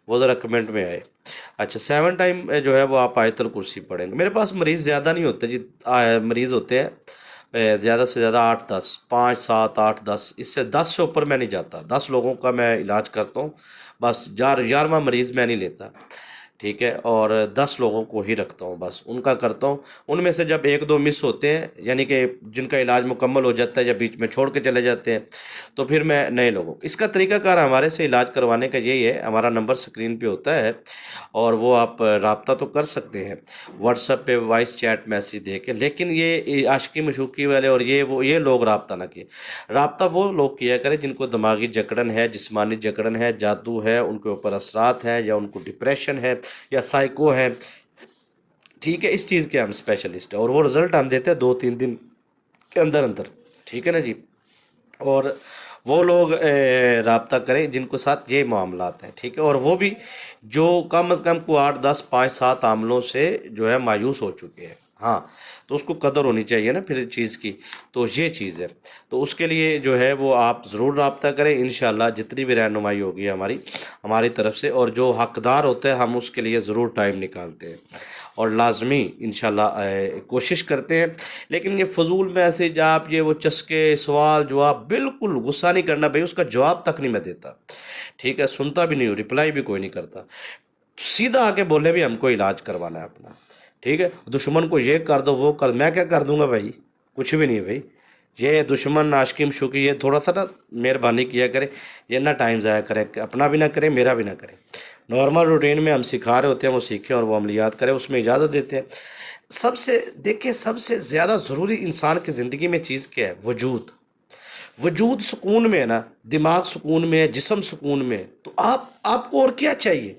وہ ذرا کمنٹ میں آئے. اچھا، 7 ٹائم جو ہے وہ آپ آیت الکرسی پڑھیں گے. میرے پاس مریض زیادہ نہیں ہوتے جی، مریض ہوتے ہیں زیادہ سے زیادہ 8-10، 5 7 8 10، اس سے 10 سے اوپر میں نہیں جاتا. 10 لوگوں کا میں علاج کرتا ہوں بس، 11واں مریض میں نہیں لیتا. ٹھیک ہے، اور 10 لوگوں کو ہی رکھتا ہوں بس، ان کا کرتا ہوں. ان میں سے جب 1 2 مس ہوتے ہیں، یعنی کہ جن کا علاج مکمل ہو جاتا ہے یا بیچ میں چھوڑ کے چلے جاتے ہیں، تو پھر میں نئے لوگوں. اس کا طریقہ کار ہمارے سے علاج کروانے کا یہی ہے، ہمارا نمبر سکرین پہ ہوتا ہے اور وہ آپ رابطہ تو کر سکتے ہیں واٹس ایپ پہ وائس چیٹ میسیج دے کے، لیکن یہ عاشقی مشوقی والے اور یہ لوگ رابطہ نہ کیے. رابطہ وہ لوگ کیا کریں جن کو دماغی جکڑن ہے، جسمانی جکڑن ہے، جادو ہے، ان کے اوپر اثرات ہیں، یا ان کو ڈپریشن ہے یا سائیکو ہے. ٹھیک ہے، اس چیز کے ہم اسپیشلسٹ ہیں اور وہ رزلٹ ہم دیتے ہیں 2 3 دن کے اندر اندر. ٹھیک ہے نا جی، اور وہ لوگ رابطہ کریں جن کو ساتھ یہ معاملات ہیں. ٹھیک ہے، اور وہ بھی جو کم از کم کو 8 10 5 7 عاملوں سے جو ہے مایوس ہو چکے ہیں. ہاں، تو اس کو قدر ہونی چاہیے نا پھر چیز کی، تو یہ چیز ہے. تو اس کے لیے جو ہے وہ آپ ضرور رابطہ کریں، انشاءاللہ جتنی بھی رہنمائی ہوگی ہماری طرف سے، اور جو حقدار ہوتے ہیں ہم اس کے لیے ضرور ٹائم نکالتے ہیں اور لازمی انشاءاللہ کوشش کرتے ہیں. لیکن یہ فضول میں ایسے جا آپ یہ وہ چسکے سوال جواب، بالکل غصہ نہیں کرنا بھائی، اس کا جواب تک نہیں میں دیتا. ٹھیک ہے، سنتا بھی نہیں ہوں، رپلائی بھی کوئی نہیں کرتا. سیدھا آ کے بولے بھی ہم کو علاج کروانا ہے اپنا. ٹھیک ہے، دشمن کو یہ کر دو وہ کر دو، میں کیا کر دوں گا بھائی، کچھ بھی نہیں ہے بھائی. یہ دشمن عاشقی مشوقی یہ تھوڑا سا نا مہربانی کیا کرے، یہ نہ ٹائم ضائع کرے، اپنا بھی نہ کرے میرا بھی نہ کرے. نارمل روٹین میں ہم سکھا رہے ہوتے ہیں وہ سیکھیں اور وہ عملیات کریں، اس میں اجازت دیتے ہیں. سب سے دیکھیں، سب سے زیادہ ضروری انسان کی زندگی میں چیز کیا ہے؟ وجود. وجود سکون میں ہے نا، دماغ سکون میں ہے، جسم سکون میں ہے، تو آپ کو اور کیا چاہیے؟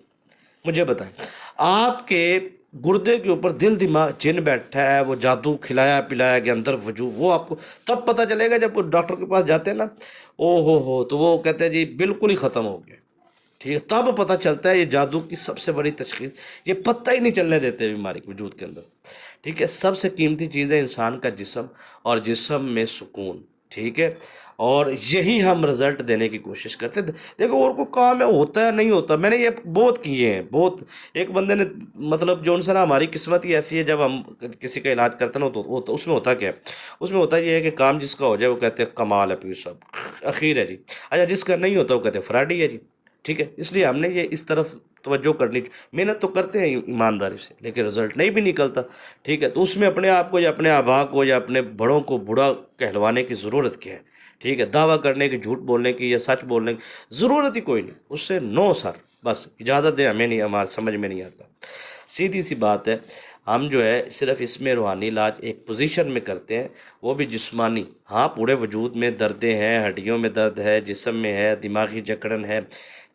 مجھے بتائیں. آپ کے گردے کے اوپر دل دماغ جن بیٹھا ہے، وہ جادو کھلایا پلایا گیا اندر وجود، وہ آپ کو تب پتہ چلے گا جب وہ ڈاکٹر کے پاس جاتے ہیں نا. او ہو تو وہ کہتے ہیں جی بالکل ہی ختم ہو گیا. ٹھیک ہے، تب پتہ چلتا ہے یہ جادو کی سب سے بڑی تشخیص. یہ پتہ ہی نہیں چلنے دیتے بیماری کے وجود کے اندر. ٹھیک ہے، سب سے قیمتی چیز ہے انسان کا جسم، اور جسم میں سکون. ٹھیک ہے، اور یہی ہم رزلٹ دینے کی کوشش کرتے ہیں. دیکھو اور کوئی کام ہے ہوتا ہے نہیں ہوتا، میں نے یہ بہت کیے ہیں بہت. ایک بندے نے مطلب جو ان سے نا، ہماری قسمت ہی ایسی ہے جب ہم کسی کا علاج کرتے ہیں نا تو اس میں ہوتا کیا ہے؟ اس میں ہوتا یہ ہے کہ کام جس کا ہو جائے وہ کہتے ہیں کمال ہے پیر صاحب، اخیر ہے جی. اچھا جس کا نہیں ہوتا وہ کہتے ہیں فراڈی ہے جی. ٹھیک ہے، اس لیے ہم نے یہ اس طرف توجہ کرنی. محنت تو کرتے ہیں ایمانداری سے، لیکن رزلٹ نہیں بھی نکلتا. ٹھیک ہے، تو اس میں اپنے آپ کو یا اپنے آبا کو یا اپنے بڑوں کو برا کہلوانے کی ضرورت کیا ہے؟ ٹھیک ہے، دعویٰ کرنے کی، جھوٹ بولنے کی یا سچ بولنے کی ضرورت ہی کوئی نہیں. اس سے نو سر، بس اجازت دیں، ہمیں نہیں، ہمارے سمجھ میں نہیں آتا. سیدھی سی بات ہے. ہم جو ہے صرف اس میں روحانی علاج ایک پوزیشن میں کرتے ہیں، وہ بھی جسمانی. ہاں پورے وجود میں دردیں ہیں، ہڈیوں میں درد ہے، جسم میں ہے، دماغی جکڑن ہے،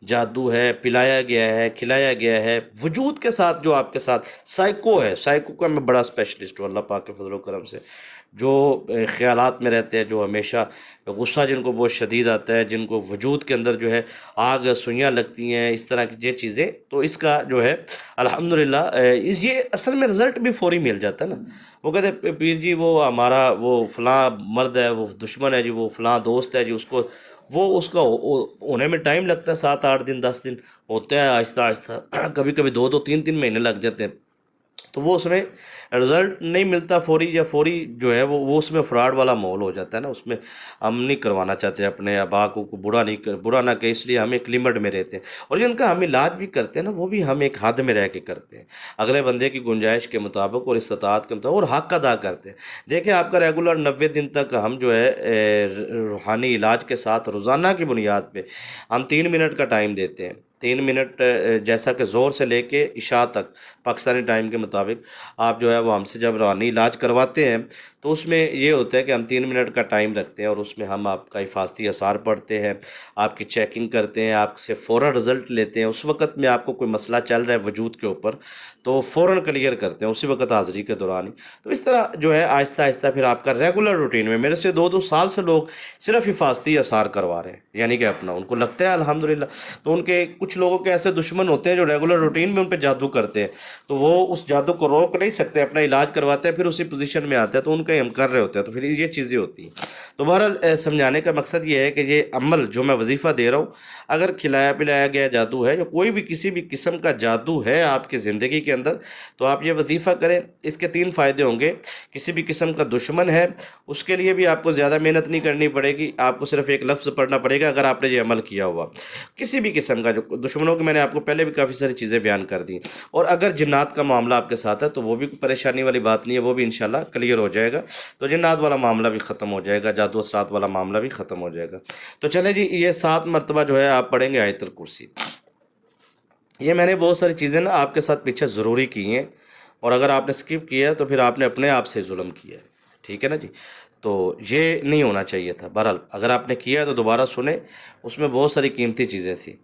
جادو ہے، پلایا گیا ہے، کھلایا گیا ہے. وجود کے ساتھ جو آپ کے ساتھ سائیکو ہے، سائیکو کا میں بڑا اسپیشلسٹ ہوں اللہ پاک کے فضل و کرم سے. جو خیالات میں رہتے ہیں، جو ہمیشہ غصہ جن کو بہت شدید آتا ہے، جن کو وجود کے اندر جو ہے آگ سوئیاں لگتی ہیں، اس طرح کی یہ چیزیں، تو اس کا جو ہے الحمدللہ یہ اصل میں رزلٹ بھی فوری مل جاتا ہے نا. وہ کہتے ہیں پیر جی وہ ہمارا وہ فلاں مرد ہے، وہ دشمن ہے جی، وہ فلاں دوست ہے جی، اس کو وہ اس کا ہونے میں ٹائم لگتا ہے، 7 8 دن 10 دن ہوتا ہے، آہستہ آہستہ کبھی کبھی 2 2 3 3 مہینے لگ جاتے ہیں. تو وہ اس میں رزلٹ نہیں ملتا فوری، یا فوری جو ہے وہ اس میں فراڈ والا ماحول ہو جاتا ہے نا. اس میں ہم نہیں کروانا چاہتے اپنے آبا کو برا نہیں برا نہ کہ، اس لیے ہم ایک لمٹ میں رہتے ہیں. اور جن کا ہم علاج بھی کرتے ہیں نا، وہ بھی ہم ایک حد میں رہ کے کرتے ہیں، اگلے بندے کی گنجائش کے مطابق اور استطاعت کے مطابق، اور حق ادا کرتے ہیں. دیکھیں آپ کا ریگولر 90 دن تک ہم جو ہے روحانی علاج کے ساتھ روزانہ کی بنیاد پہ ہم 3 منٹ کا ٹائم دیتے ہیں. 3 منٹ جیسا کہ زور سے لے کے عشاء تک پاکستانی ٹائم کے مطابق آپ جو ہے وہ ہم سے جب روحانی علاج کرواتے ہیں، تو اس میں یہ ہوتا ہے کہ ہم 3 منٹ کا ٹائم رکھتے ہیں، اور اس میں ہم آپ کا حفاظتی آثار پڑھتے ہیں، آپ کی چیکنگ کرتے ہیں، آپ سے فوراً رزلٹ لیتے ہیں. اس وقت میں آپ کو کوئی مسئلہ چل رہا ہے وجود کے اوپر تو فوراً کلیئر کرتے ہیں اسی وقت حاضری کے دوران ہی. تو اس طرح جو ہے آہستہ آہستہ پھر آپ کا ریگولر روٹین میں، میرے سے 2 2 سال سے لوگ صرف حفاظتی آثار کروا رہے ہیں، یعنی کہ اپنا ان کو لگتا ہے الحمدللہ. تو ان کے کچھ لوگوں کے ایسے دشمن ہوتے ہیں جو ریگولر روٹین میں ان پہ جادو کرتے ہیں، تو وہ اس جادو کو روک نہیں سکتے، اپنا علاج کرواتے ہیں، پھر اسی پوزیشن میں آتے ہیں، تو ان کا ہی ہم کر رہے ہوتے ہیں. تو پھر یہ چیزیں ہوتی ہیں. تو بہرحال سمجھانے کا مقصد یہ ہے کہ یہ عمل جو میں وظیفہ دے رہا ہوں، اگر کھلایا پلایا گیا جادو ہے یا کوئی بھی کسی بھی قسم کا جادو ہے آپ کی زندگی کے اندر، تو آپ یہ وظیفہ کریں. اس کے 3 فائدے ہوں گے. کسی بھی قسم کا دشمن ہے، اس کے لیے بھی آپ کو زیادہ محنت نہیں کرنی پڑے گی، آپ کو صرف ایک لفظ پڑھنا پڑے گا اگر آپ نے یہ عمل کیا ہوا. کسی بھی قسم کا جو دشمنوں کی میں نے آپ کو پہلے بھی کافی ساری چیزیں بیان کر دی. اور اگر جنات کا معاملہ آپ کے ساتھ ہے تو وہ بھی کوئی پریشانی والی بات نہیں ہے، وہ بھی انشاءاللہ کلیئر ہو جائے گا. تو جنات والا معاملہ بھی ختم ہو جائے گا، جادو اثرات والا معاملہ بھی ختم ہو جائے گا. تو چلیں جی، یہ 7 مرتبہ جو ہے آپ پڑھیں گے آیت الکرسی. یہ میں نے بہت ساری چیزیں نا آپ کے ساتھ پیچھے ضروری کی ہیں، اور اگر آپ نے اسکپ کیا ہے تو پھر آپ نے اپنے آپ سے ظلم کیا ہے. ٹھیک ہے نا جی، تو یہ نہیں ہونا چاہیے تھا. بہرحال اگر آپ نے کیا ہے تو دوبارہ سنیں، اس میں بہت ساری قیمتی چیزیں تھیں.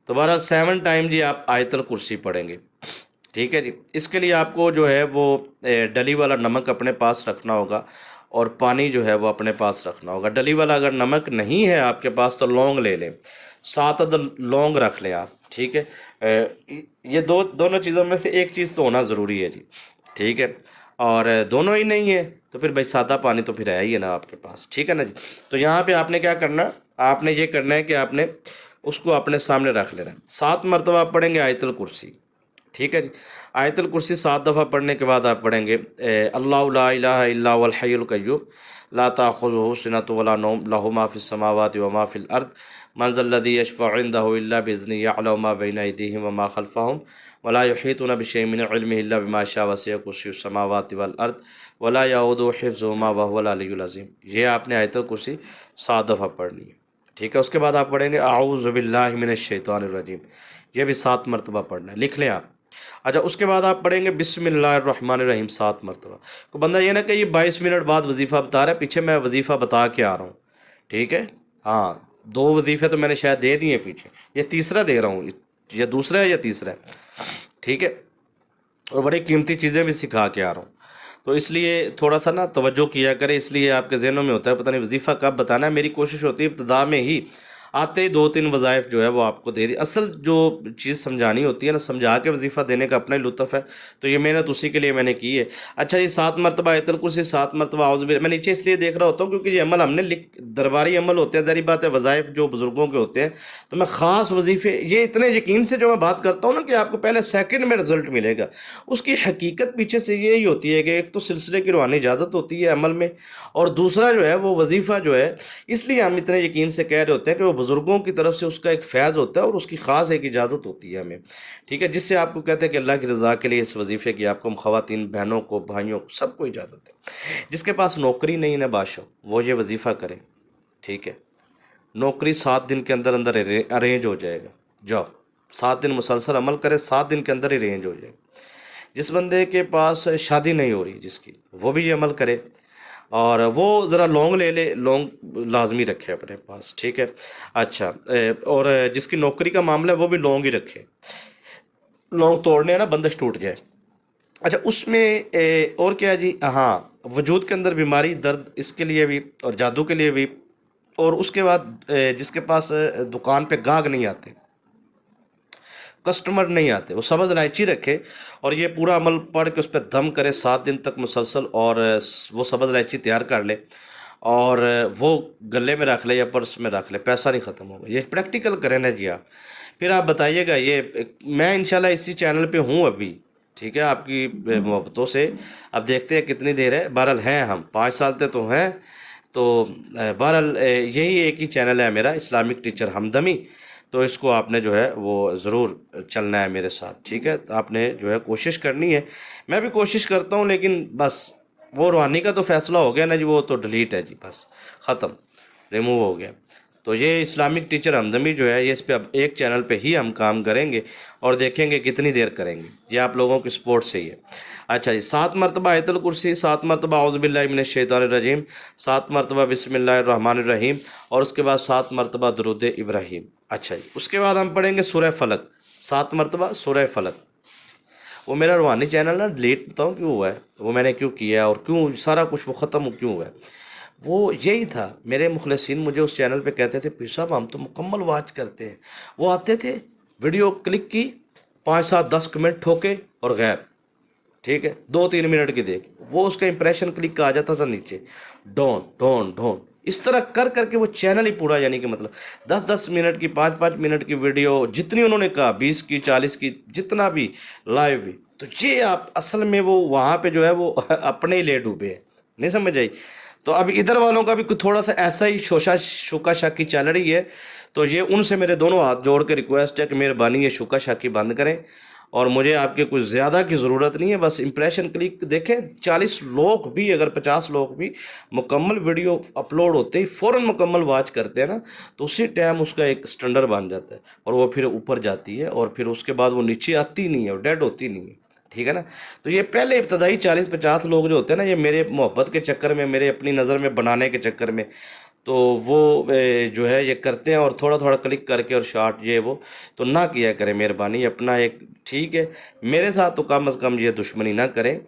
تو بہرحال 7 ٹائم جی آپ آیت الکرسی پڑھیں گے. ٹھیک ہے جی، اس کے لیے آپ کو جو ہے وہ ڈلی والا نمک اپنے پاس رکھنا ہوگا، اور پانی جو ہے وہ اپنے پاس رکھنا ہوگا. ڈلی والا اگر نمک نہیں ہے آپ کے پاس تو لونگ لے لیں، 7 عدد لونگ رکھ لیں آپ. ٹھیک ہے، یہ دونوں چیزوں میں سے ایک چیز تو ہونا ضروری ہے جی. ٹھیک ہے، اور دونوں ہی نہیں ہے تو پھر بھائی سادہ پانی تو پھر ہے ہی ہے نا آپ کے پاس. ٹھیک ہے نا جی. تو یہاں پہ آپ نے کیا کرنا، آپ نے یہ کرنا ہے کہ آپ نے اس کو اپنے سامنے رکھ لینا ہے. 7 مرتبہ آپ پڑھیں گے آیت الکرسی. ٹھیک ہے جی، آیت الکرسی 7 دفعہ پڑھنے کے بعد آپ پڑھیں گے اللہ لا الہ الا هو الحی القیوم لا تأخذه سنة ولا نوم له ما في السماوات وما في الارض من ذا الذي يشفع عنده الا باذنه يعلم ما بين ايديهم وما خلفهم ولا يحيطون بشيء من علمه الا بما شاء وسع كرسيه السماوات والارض ولا يؤوده حفظهما وهو العلی العظیم. یہ آپ نے آیت الکرسی 7 دفعہ پڑھنی ہے. ٹھیک ہے، اس کے بعد آپ پڑھیں گے اعوذ باللہ من الشیطان الرجیم. یہ بھی 7 مرتبہ پڑھنا ہے، لکھ لیں آپ. اچھا اس کے بعد آپ پڑھیں گے بسم اللہ الرحمن الرحیم 7 مرتبہ. کو بندہ یہ نہ کہ یہ 22 منٹ بعد وظیفہ بتا رہا ہے، پیچھے میں وظیفہ بتا کے آ رہا ہوں. ٹھیک ہے. ہاں 2 وظیفے تو میں نے شاید دے دیے ہیں پیچھے، یہ تیسرا دے رہا ہوں، یا دوسرا ہے یا تیسرا ہے. ٹھیک ہے. اور بڑی قیمتی چیزیں بھی سکھا کے آ رہا ہوں. تو اس لیے تھوڑا سا نا توجہ کیا کرے، اس لیے آپ کے ذہنوں میں ہوتا ہے پتہ نہیں وظیفہ کب بتانا ہے. میری کوشش ہوتی ہے ابتدا میں ہی آتے ہی 2-3 وظائف جو ہے وہ آپ کو دے دی. اصل جو چیز سمجھانی ہوتی ہے نا، سمجھا کے وظیفہ دینے کا اپنا ہی لطف ہے. تو یہ محنت اسی کے لیے میں نے کی ہے. اچھا یہ 7 مرتبہ آیت الکرسی، 7 مرتبہ اعوذ باللہ. میں نیچے اس لیے دیکھ رہا ہوتا ہوں کیونکہ یہ عمل ہم نے درباری عمل ہوتے ہیں، ظاہری بات ہے وظائف جو بزرگوں کے ہوتے ہیں. تو میں خاص وظیفے یہ اتنے یقین سے جو میں بات کرتا ہوں نا کہ آپ کو پہلے سیکنڈ میں رزلٹ ملے گا، اس کی حقیقت پیچھے سے یہی ہوتی ہے کہ ایک تو سلسلے کی روحانی اجازت ہوتی ہے عمل میں، اور دوسرا جو ہے وہ وظیفہ جو ہے، اس لیے ہم اتنے یقین سے کہہ رہے ہوتے ہیں کہ وہ بزرگوں کی طرف سے اس کا ایک فیض ہوتا ہے اور اس کی خاص ایک اجازت ہوتی ہے ہمیں. ٹھیک ہے. جس سے آپ کو کہتے ہیں کہ اللہ کی رضا کے لیے اس وظیفے کی آپ کو خواتین بہنوں کو بھائیوں کو سب کو اجازت ہے. جس کے پاس نوکری نہیں ہے نا بادشاہ، وہ یہ وظیفہ کرے. ٹھیک ہے. نوکری 7 دن کے اندر اندر ارینج ہو جائے گا. جاؤ 7 دن مسلسل عمل کرے، 7 دن کے اندر ہی ارینج ہو جائے گا. جس بندے کے پاس شادی نہیں ہو رہی جس کی، وہ بھی یہ عمل کرے، اور وہ ذرا لونگ لے لے، لونگ لازمی رکھے اپنے پاس. ٹھیک ہے. اچھا اور جس کی نوکری کا معاملہ ہے وہ بھی لونگ ہی رکھے. لونگ توڑنے نا بندش ٹوٹ جائے. اچھا اس میں اور کیا جی، ہاں وجود کے اندر بیماری درد اس کے لیے بھی اور جادو کے لیے بھی. اور اس کے بعد جس کے پاس دکان پہ گاہک نہیں آتے، کسٹمر نہیں آتے، وہ سبز الائچی رکھے اور یہ پورا عمل پڑھ کے اس پہ دم کرے 7 دن تک مسلسل، اور وہ سبز الائچی تیار کر لے اور وہ گلے میں رکھ لے یا پرس میں رکھ لے، پیسہ نہیں ختم ہوگا. یہ پریکٹیکل کریں نا جی آپ. پھر آپ بتائیے گا. یہ میں انشاءاللہ اسی چینل پہ ہوں ابھی. ٹھیک ہے. آپ کی محبتوں سے اب دیکھتے ہیں کتنی دیر ہے. بہرحال ہیں ہم 5 سال تو ہیں. تو بہرحال یہی ایک ہی چینل ہے میرا، اسلامک ٹیچر ہمدمی. تو اس کو آپ نے جو ہے وہ ضرور چلنا ہے میرے ساتھ. ٹھیک ہے. تو آپ نے جو ہے کوشش کرنی ہے. میں بھی کوشش کرتا ہوں، لیکن بس وہ روحانی کا تو فیصلہ ہو گیا نا جی، وہ تو ڈیلیٹ ہے جی، بس ختم، ریموو ہو گیا. تو یہ اسلامک ٹیچر ہمدمی جو ہے یہ اس پہ اب ایک چینل پہ ہی ہم کام کریں گے اور دیکھیں گے کتنی دیر کریں گے. یہ آپ لوگوں کی سپورٹ سے ہی ہے. اچھا جی 7 مرتبہ آیت الکرسی، 7 مرتبہ اعوذ باللہ من الشیطان الرجیم، 7 مرتبہ بسم اللہ الرحمن الرحیم، اور اس کے بعد 7 مرتبہ درود ابراہیم. اچھا جی اس کے بعد ہم پڑھیں گے سورہ فلق، 7 مرتبہ سورہ فلق. وہ میرا روحانی چینل نا ڈیلیٹ بتاؤں کیوں ہوا ہے، وہ میں نے کیوں کیا ہے اور کیوں سارا کچھ وہ ختم کیوں ہوا ہے. وہ یہی تھا. میرے مخلصین مجھے اس چینل پہ کہتے تھے پیر صاحب ہم تو مکمل واچ کرتے ہیں. وہ آتے تھے، ویڈیو کلک کی، 5-7-10 کمنٹ ٹھوکے اور غائب. ٹھیک ہے. 2-3 منٹ کی دیکھ، وہ اس کا امپریشن کلک کا آ جاتا تھا نیچے، ڈون ڈون ڈون. اس طرح کر کر کے وہ چینل ہی پورا، یعنی کہ مطلب 10-10 منٹ کی، 5-5 منٹ کی ویڈیو جتنی انہوں نے کہا، 20 کی، 40 کی، جتنا بھی لائیو بھی. تو یہ آپ اصل میں وہ وہاں پہ جو ہے وہ اپنے ہی لے ڈوبے ہیں. نہیں سمجھ آئی. تو اب ادھر والوں کا بھی کچھ تھوڑا سا ایسا ہی شوکا شاکی چل رہی ہے. تو یہ ان سے میرے دونوں ہاتھ جوڑ کے ریکویسٹ ہے کہ مہربانی یہ شوکا شاکی بند کریں، اور مجھے آپ کے کچھ زیادہ کی ضرورت نہیں ہے. بس امپریشن کلک دیکھیں. 40 لوگ بھی، اگر 50 لوگ بھی مکمل ویڈیو اپلوڈ ہوتے ہی فوراً مکمل واچ کرتے ہیں نا، تو اسی ٹائم اس کا ایک سٹینڈرڈ بن جاتا ہے اور وہ پھر اوپر جاتی ہے، اور پھر اس کے بعد وہ نیچے آتی نہیں ہے، وہ ڈیڈ ہوتی نہیں ہے. ٹھیک ہے نا. تو یہ پہلے ابتدائی 40-50 لوگ جو ہوتے ہیں نا، یہ میرے محبت کے چکر میں، میرے اپنی نظر میں بنانے کے چکر میں، تو وہ جو ہے یہ کرتے ہیں اور تھوڑا تھوڑا کلک کر کے اور شارٹ یہ وہ. تو نہ کیا کریں مہربانی اپنا ایک. ٹھیک ہے. میرے ساتھ تو کم از کم یہ دشمنی نہ کریں.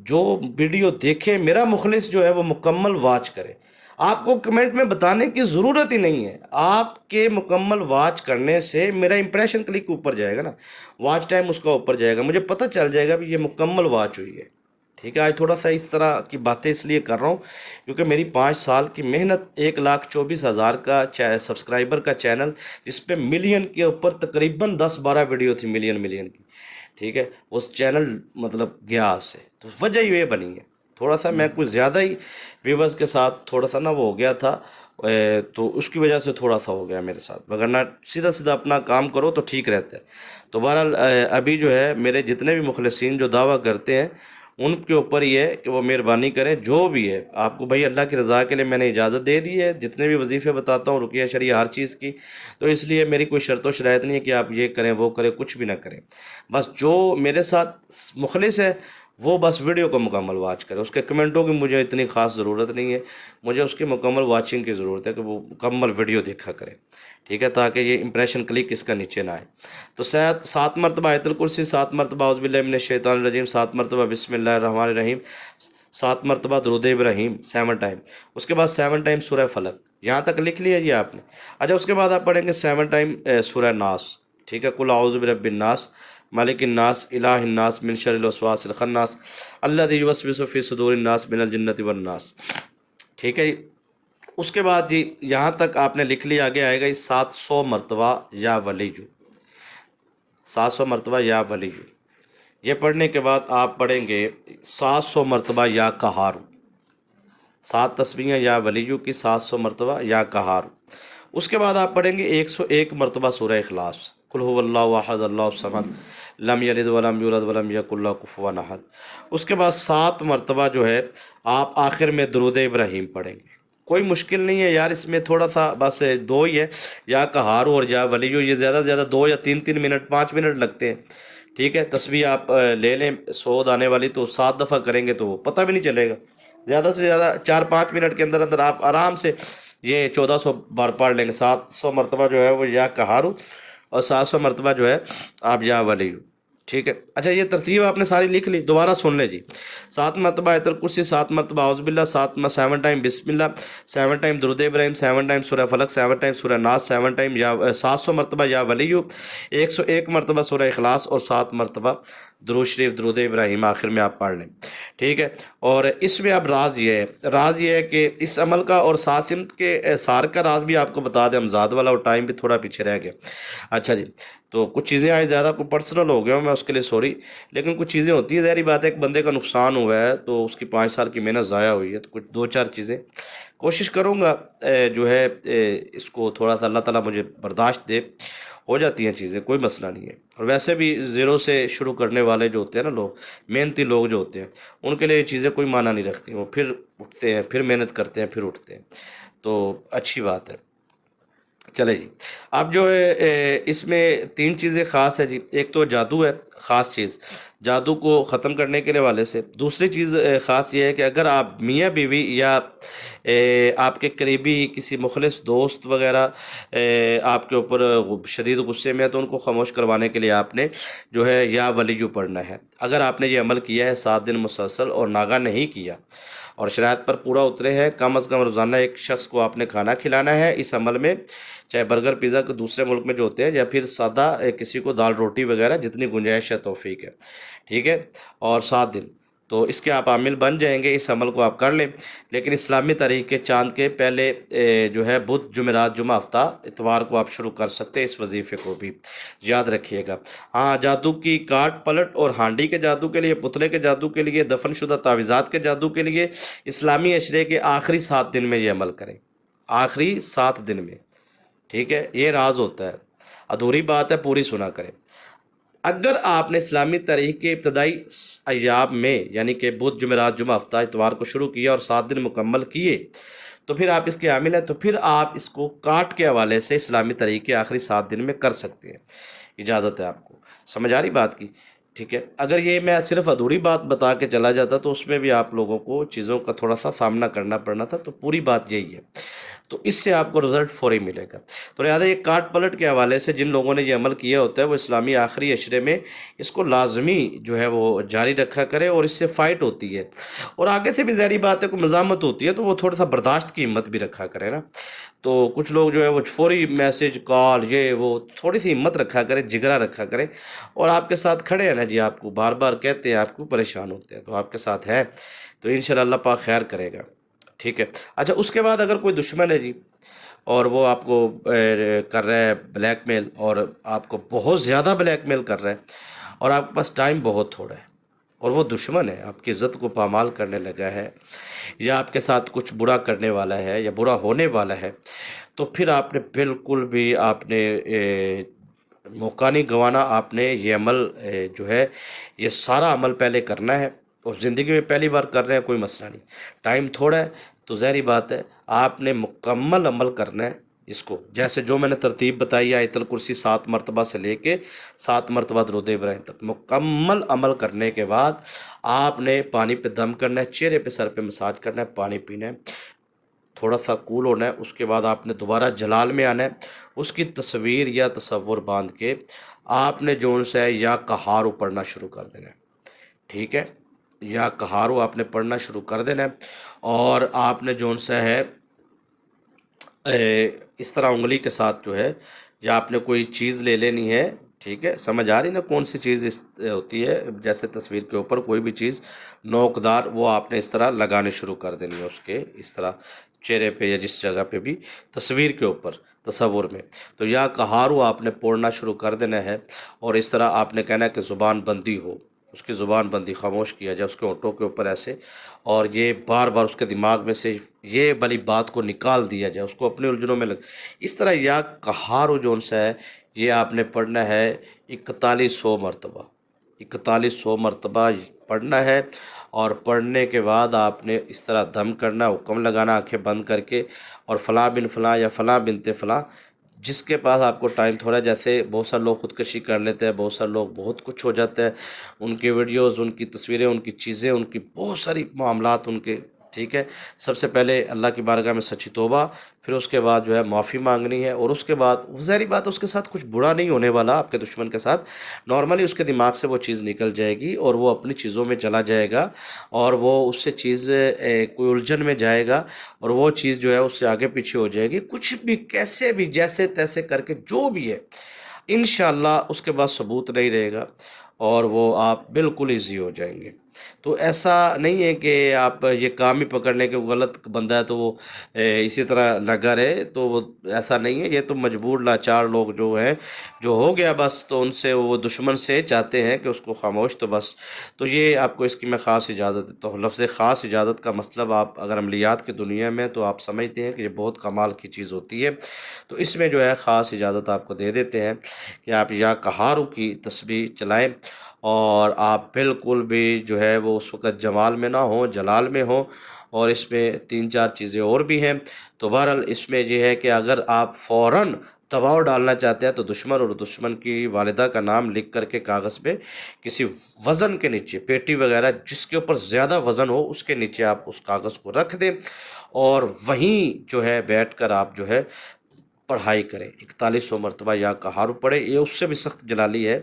جو ویڈیو دیکھے میرا مخلص جو ہے وہ مکمل واچ کرے. آپ کو کمنٹ میں بتانے کی ضرورت ہی نہیں ہے. آپ کے مکمل واچ کرنے سے میرا امپریشن کلک اوپر جائے گا نا، واچ ٹائم اس کا اوپر جائے گا، مجھے پتہ چل جائے گا بھی یہ مکمل واچ ہوئی ہے. ٹھیک ہے. آج تھوڑا سا اس طرح کی باتیں اس لیے کر رہا ہوں کیونکہ میری 5 سال کی محنت، 1,24,000 کا سبسکرائبر کا چینل، جس پہ ملین کے اوپر تقریباً 10-12 ویڈیو تھی ملین کی. ٹھیک ہے. اس چینل مطلب گیا سے، تو وجہ یہ بنی ہے. تھوڑا سا میں کچھ زیادہ ہی ویورز کے ساتھ تھوڑا سا نا وہ ہو گیا تھا، تو اس کی وجہ سے تھوڑا سا ہو گیا میرے ساتھ. وگرنہ سیدھا سیدھا اپنا کام کرو تو ٹھیک رہتا ہے. تو بہرحال ابھی جو ہے میرے جتنے بھی مخلصین جو دعویٰ کرتے ہیں ان کے اوپر یہ ہے کہ وہ مہربانی کریں، جو بھی ہے آپ کو بھائی اللہ کی رضا کے لیے میں نے اجازت دے دی ہے، جتنے بھی وظیفے بتاتا ہوں رقیہ شریعہ ہر چیز کی، تو اس لیے میری کوئی شرط و شرائط نہیں ہے کہ آپ یہ کریں وہ کریں، کچھ بھی نہ کریں، بس جو میرے ساتھ مخلص ہے وہ بس ویڈیو کو مکمل واچ کرے، اس کے کمنٹوں کی مجھے اتنی خاص ضرورت نہیں ہے، مجھے اس کی مکمل واچنگ کی ضرورت ہے کہ وہ مکمل ویڈیو دیکھا کرے، ٹھیک ہے، تاکہ یہ امپریشن کلک اس کا نیچے نہ آئے۔ تو 7 مرتبہ آیت الکرسی، 7 مرتبہ اعوذ باللہ من الشیطان الرجیم، 7 مرتبہ بسم اللہ الرحمن الرحیم، 7 مرتبہ درود ابراہیم 7 ٹائم، اس کے بعد 7 ٹائم سورہ فلق، یہاں تک لکھ لیا جی آپ نے۔ اچھا اس کے بعد آپ پڑھیں گے 7 ٹائم سورہ ناس، ٹھیک ہے، قل اعوذ برب الناس ملک الناس الہ الناس من شر الوسواس الخناس الذی یوسوس فی صدور الناس من الجنۃ والناس، ٹھیک ہے جی۔ اس کے بعد جی یہاں تک آپ نے لکھ لیا، آگے آئے گا 700 مرتبہ یا ولیجو، 700 مرتبہ یا ولیجو، یہ پڑھنے کے بعد آپ پڑھیں گے 700 مرتبہ یا کہارو، 7 تسبیحیں یا ولیجو کی 700 مرتبہ یا کہارو۔ اس کے بعد آپ پڑھیں گے 101 مرتبہ سورہ اخلاص، قل هو اللہ احد اللہ الصمد لم یلد ولم یولد ولم یکن لہ کفوا احد۔ اس کے بعد 7 مرتبہ جو ہے آپ آخر میں درود ابراہیم پڑھیں گے۔ کوئی مشکل نہیں ہے یار، اس میں تھوڑا سا بس دو ہی ہے، یا کہارو اور یا ولیجو، یہ زیادہ سے زیادہ 2 یا 3 منٹ 5 منٹ لگتے ہیں، ٹھیک ہے۔ تسبیح آپ لے لیں 100 دانے والی، تو 7 دفعہ کریں گے تو وہ پتہ بھی نہیں چلے گا، زیادہ سے زیادہ 4 5 منٹ کے اندر اندر آپ آرام سے یہ 1400 بار پڑھ لیں گے۔ 700 مرتبہ جو ہے وہ یا کہارو، اور 700 مرتبہ جو ہے آپ یا ولیو، ٹھیک ہے۔ اچھا یہ ترتیب آپ نے ساری لکھ لی، دوبارہ سن لیں جی۔ 7 مرتبہ آیت الکرسی، 7 مرتبہ اعوذ باللہ، 7 ٹائم بسم اللہ، 7 ٹائم درود ابراہیم، 7 ٹائم سورہ فلق، 7 ٹائم سورہ ناس، 7 ٹائم یا 700 مرتبہ یا ولیو، 101 مرتبہ سورہ اخلاص، اور 7 مرتبہ درود شریف درود ابراہیم آخر میں آپ پڑھ لیں، ٹھیک ہے۔ اور اس میں اب راز یہ ہے کہ اس عمل کا اور سمت کے سار کا راز بھی آپ کو بتا دیں، امزاد والا، اور ٹائم بھی تھوڑا پیچھے رہ گیا۔ اچھا جی، تو کچھ چیزیں آئی، زیادہ کو پرسنل ہو گیا ہوں میں، اس کے لیے سوری، لیکن کچھ چیزیں ہوتی ہیں، ظاہری بات ہے ایک بندے کا نقصان ہوا ہے تو اس کی 5 سال کی محنت ضائع ہوئی ہے، تو کچھ 2 4 چیزیں کوشش کروں گا جو ہے اس کو تھوڑا سا اللہ تعالیٰ مجھے برداشت دے، ہو جاتی ہیں چیزیں، کوئی مسئلہ نہیں ہے۔ اور ویسے بھی زیرو سے شروع کرنے والے جو ہوتے ہیں نا لوگ، محنتی لوگ جو ہوتے ہیں، ان کے لیے یہ چیزیں کوئی معنی نہیں رکھتی، وہ پھر اٹھتے ہیں، پھر محنت کرتے ہیں، پھر اٹھتے ہیں، تو اچھی بات ہے۔ چلے جی، اب جو ہے اس میں 3 چیزیں خاص ہے جی، ایک تو جادو ہے، خاص چیز جادو کو ختم کرنے کے حوالے سے۔ دوسری چیز خاص یہ ہے کہ اگر آپ میاں بیوی یا آپ کے قریبی کسی مخلص دوست وغیرہ آپ کے اوپر شدید غصے میں ہے، تو ان کو خاموش کروانے کے لیے آپ نے جو ہے یا ولیو پڑھنا ہے۔ اگر آپ نے یہ عمل کیا ہے 7 دن مسلسل اور ناگا نہیں کیا اور شرائط پر پورا اترے ہیں، کم از کم روزانہ ایک شخص کو آپ نے کھانا کھلانا ہے اس عمل میں، چاہے برگر پیزا کے دوسرے ملک میں جو ہوتے ہیں، یا پھر سادہ کسی کو دال روٹی وغیرہ، جتنی گنجائش ہے توفیق ہے، ٹھیک ہے، اور 7 دن، تو اس کے آپ عامل بن جائیں گے، اس عمل کو آپ کر لیں۔ لیکن اسلامی تاریخ کے چاند کے پہلے جو ہے بدھ جمعرات جمعہ ہفتہ اتوار کو آپ شروع کر سکتے ہیں اس وظیفے کو بھی، یاد رکھیے گا۔ ہاں، جادو کی کاٹ پلٹ اور ہانڈی کے جادو کے لیے، پتلے کے جادو کے لیے، دفن شدہ تعویذات کے جادو کے لیے اسلامی اشرے کے آخری 7 دن میں یہ عمل کریں، آخری 7 دن میں، ٹھیک ہے، یہ راز ہوتا ہے، ادھوری بات ہے، پوری سنا کریں۔ اگر آپ نے اسلامی تاریخ کے ابتدائی ایام میں، یعنی کہ بدھ جمعرات جمعہ ہفتہ اتوار کو شروع کیا اور 7 دن مکمل کیے، تو پھر آپ اس کے عامل ہیں، تو پھر آپ اس کو کاٹ کے حوالے سے اسلامی تاریخ کے آخری 7 دن میں کر سکتے ہیں، اجازت ہے آپ کو، سمجھ آ رہی بات کی؟ ٹھیک ہے، اگر یہ میں صرف ادھوری بات بتا کے چلا جاتا تو اس میں بھی آپ لوگوں کو چیزوں کا تھوڑا سا سامنا کرنا پڑنا تھا، تو پوری بات یہی ہے، تو اس سے آپ کو رزلٹ فوری ملے گا۔ تو لہٰذا یہ کاٹ پلٹ کے حوالے سے جن لوگوں نے یہ عمل کیا ہوتا ہے، وہ اسلامی آخری عشرے میں اس کو لازمی جو ہے وہ جاری رکھا کرے، اور اس سے فائٹ ہوتی ہے، اور آگے سے بھی ظاہری بات ہے کوئی مزاحمت ہوتی ہے، تو وہ تھوڑا سا برداشت کی ہمت بھی رکھا کرے نا۔ تو کچھ لوگ جو ہے وہ فوری میسج کال یہ وہ، تھوڑی سی ہمت رکھا کرے، جگرا رکھا کرے، اور آپ کے ساتھ کھڑے ہیں نا جی، آپ کو بار بار کہتے ہیں، آپ کو پریشان ہوتے ہیں، تو آپ کے ساتھ ہے، تو انشاءاللہ اللہ پاک خیر کرے گا، ٹھیک ہے۔ اچھا اس کے بعد اگر کوئی دشمن ہے جی، اور وہ آپ کو کر رہا ہے بلیک میل، اور آپ کو بہت زیادہ بلیک میل کر رہا ہے، اور آپ کے پاس ٹائم بہت تھوڑا ہے، اور وہ دشمن ہے، آپ کی عزت کو پامال کرنے لگا ہے، یا آپ کے ساتھ کچھ برا کرنے والا ہے، یا برا ہونے والا ہے، تو پھر آپ نے بالکل بھی آپ نے موقع نہیں گنوانا، آپ نے یہ عمل جو ہے یہ سارا عمل پہلے کرنا ہے، اور زندگی میں پہلی بار کر رہے ہیں کوئی مسئلہ نہیں، ٹائم تھوڑا ہے تو ظاہری بات ہے آپ نے مکمل عمل کرنا ہے اس کو، جیسے جو میں نے ترتیب بتائی ہے آیت الکرسی 7 مرتبہ سے لے کے 7 مرتبہ درود ابراہیم تک، مکمل عمل کرنے کے بعد آپ نے پانی پہ دم کرنا ہے، چہرے پہ سر پہ مساج کرنا ہے، پانی پینا ہے، تھوڑا سا کول ہونا ہے، اس کے بعد آپ نے دوبارہ جلال میں آنا ہے، اس کی تصویر یا تصور باندھ کے آپ نے جون سے ہے یا کہارو پڑھنا شروع کر دینا ہے، ٹھیک ہے، یا کہارو آپ نے پڑھنا شروع کر دینا ہے، اور آپ نے جون سا ہے اس طرح انگلی کے ساتھ جو ہے، یا آپ نے کوئی چیز لے لینی ہے، ٹھیک ہے، سمجھ آ رہی نا کون سی چیز ہوتی ہے، جیسے تصویر کے اوپر کوئی بھی چیز نوکدار، وہ آپ نے اس طرح لگانے شروع کر دینی ہے، اس کے اس طرح چہرے پہ یا جس جگہ پہ بھی تصویر کے اوپر تصور میں، تو یا کہارو آپ نے پڑھنا شروع کر دینا ہے، اور اس طرح آپ نے کہنا ہے کہ زبان بندی ہو، اس کی زبان بندی، خاموش کیا جائے اس کے ہونٹوں کے اوپر ایسے، اور یہ بار بار اس کے دماغ میں سے یہ بلی بات کو نکال دیا جائے، اس کو اپنے الجھنوں میں اس طرح یا کہارو جون سا ہے یہ آپ نے پڑھنا ہے 4100 مرتبہ، 4100 مرتبہ پڑھنا ہے، اور پڑھنے کے بعد آپ نے اس طرح دم کرنا، حکم لگانا آنکھیں بند کر کے، اور فلاں بن فلاں یا فلاں بنت فلاں، جس کے پاس آپ کو ٹائم تھوڑا ہے، جیسے بہت سارے لوگ خودکشی کر لیتے ہیں، بہت سارے لوگ بہت کچھ ہو جاتا ہے، ان کی ویڈیوز، ان کی تصویریں، ان کی چیزیں، ان کی بہت ساری معاملات ان کے، ٹھیک ہے، سب سے پہلے اللہ کی بارگاہ میں سچی توبہ، پھر اس کے بعد جو ہے معافی مانگنی ہے، اور اس کے بعد ظاہری بات ہے اس کے ساتھ کچھ برا نہیں ہونے والا، آپ کے دشمن کے ساتھ نارملی اس کے دماغ سے وہ چیز نکل جائے گی، اور وہ اپنی چیزوں میں چلا جائے گا، اور وہ اس سے چیز کوئی الجھن میں جائے گا، اور وہ چیز جو ہے اس سے آگے پیچھے ہو جائے گی، کچھ بھی کیسے بھی جیسے تیسے کر کے جو بھی ہے، انشاءاللہ اس کے بعد ثبوت نہیں رہے گا، اور وہ آپ بالکل ایزی ہو جائیں گے۔ تو ایسا نہیں ہے کہ آپ یہ کام ہی پکڑ لیں کہ وہ غلط بندہ ہے تو وہ اسی طرح لگا رہے، تو وہ ایسا نہیں ہے، یہ تو مجبور لاچار لوگ جو ہیں، جو ہو گیا بس، تو ان سے وہ دشمن سے چاہتے ہیں کہ اس کو خاموش، تو بس، تو یہ آپ کو اس کی میں خاص اجازت دیتا ہوں۔ لفظ خاص اجازت کا مطلب آپ اگر عملیات کی دنیا میں تو آپ سمجھتے ہیں کہ یہ بہت کمال کی چیز ہوتی ہے، تو اس میں جو ہے خاص اجازت آپ کو دے دیتے ہیں کہ آپ یا کہارو کی تسبیح چلائیں، اور آپ بالکل بھی جو ہے وہ اس وقت جمال میں نہ ہوں، جلال میں ہوں، اور اس میں 3 4 چیزیں اور بھی ہیں، تو بہرحال اس میں یہ ہے کہ اگر آپ فوراً دباؤ ڈالنا چاہتے ہیں تو دشمن اور دشمن کی والدہ کا نام لکھ کر کے کاغذ پہ کسی وزن کے نیچے، پیٹی وغیرہ جس کے اوپر زیادہ وزن ہو اس کے نیچے آپ اس کاغذ کو رکھ دیں، اور وہیں جو ہے بیٹھ کر آپ جو ہے پڑھائی کریں، 4100 مرتبہ یا کہارو پڑھے، یہ اس سے بھی سخت جلالی ہے،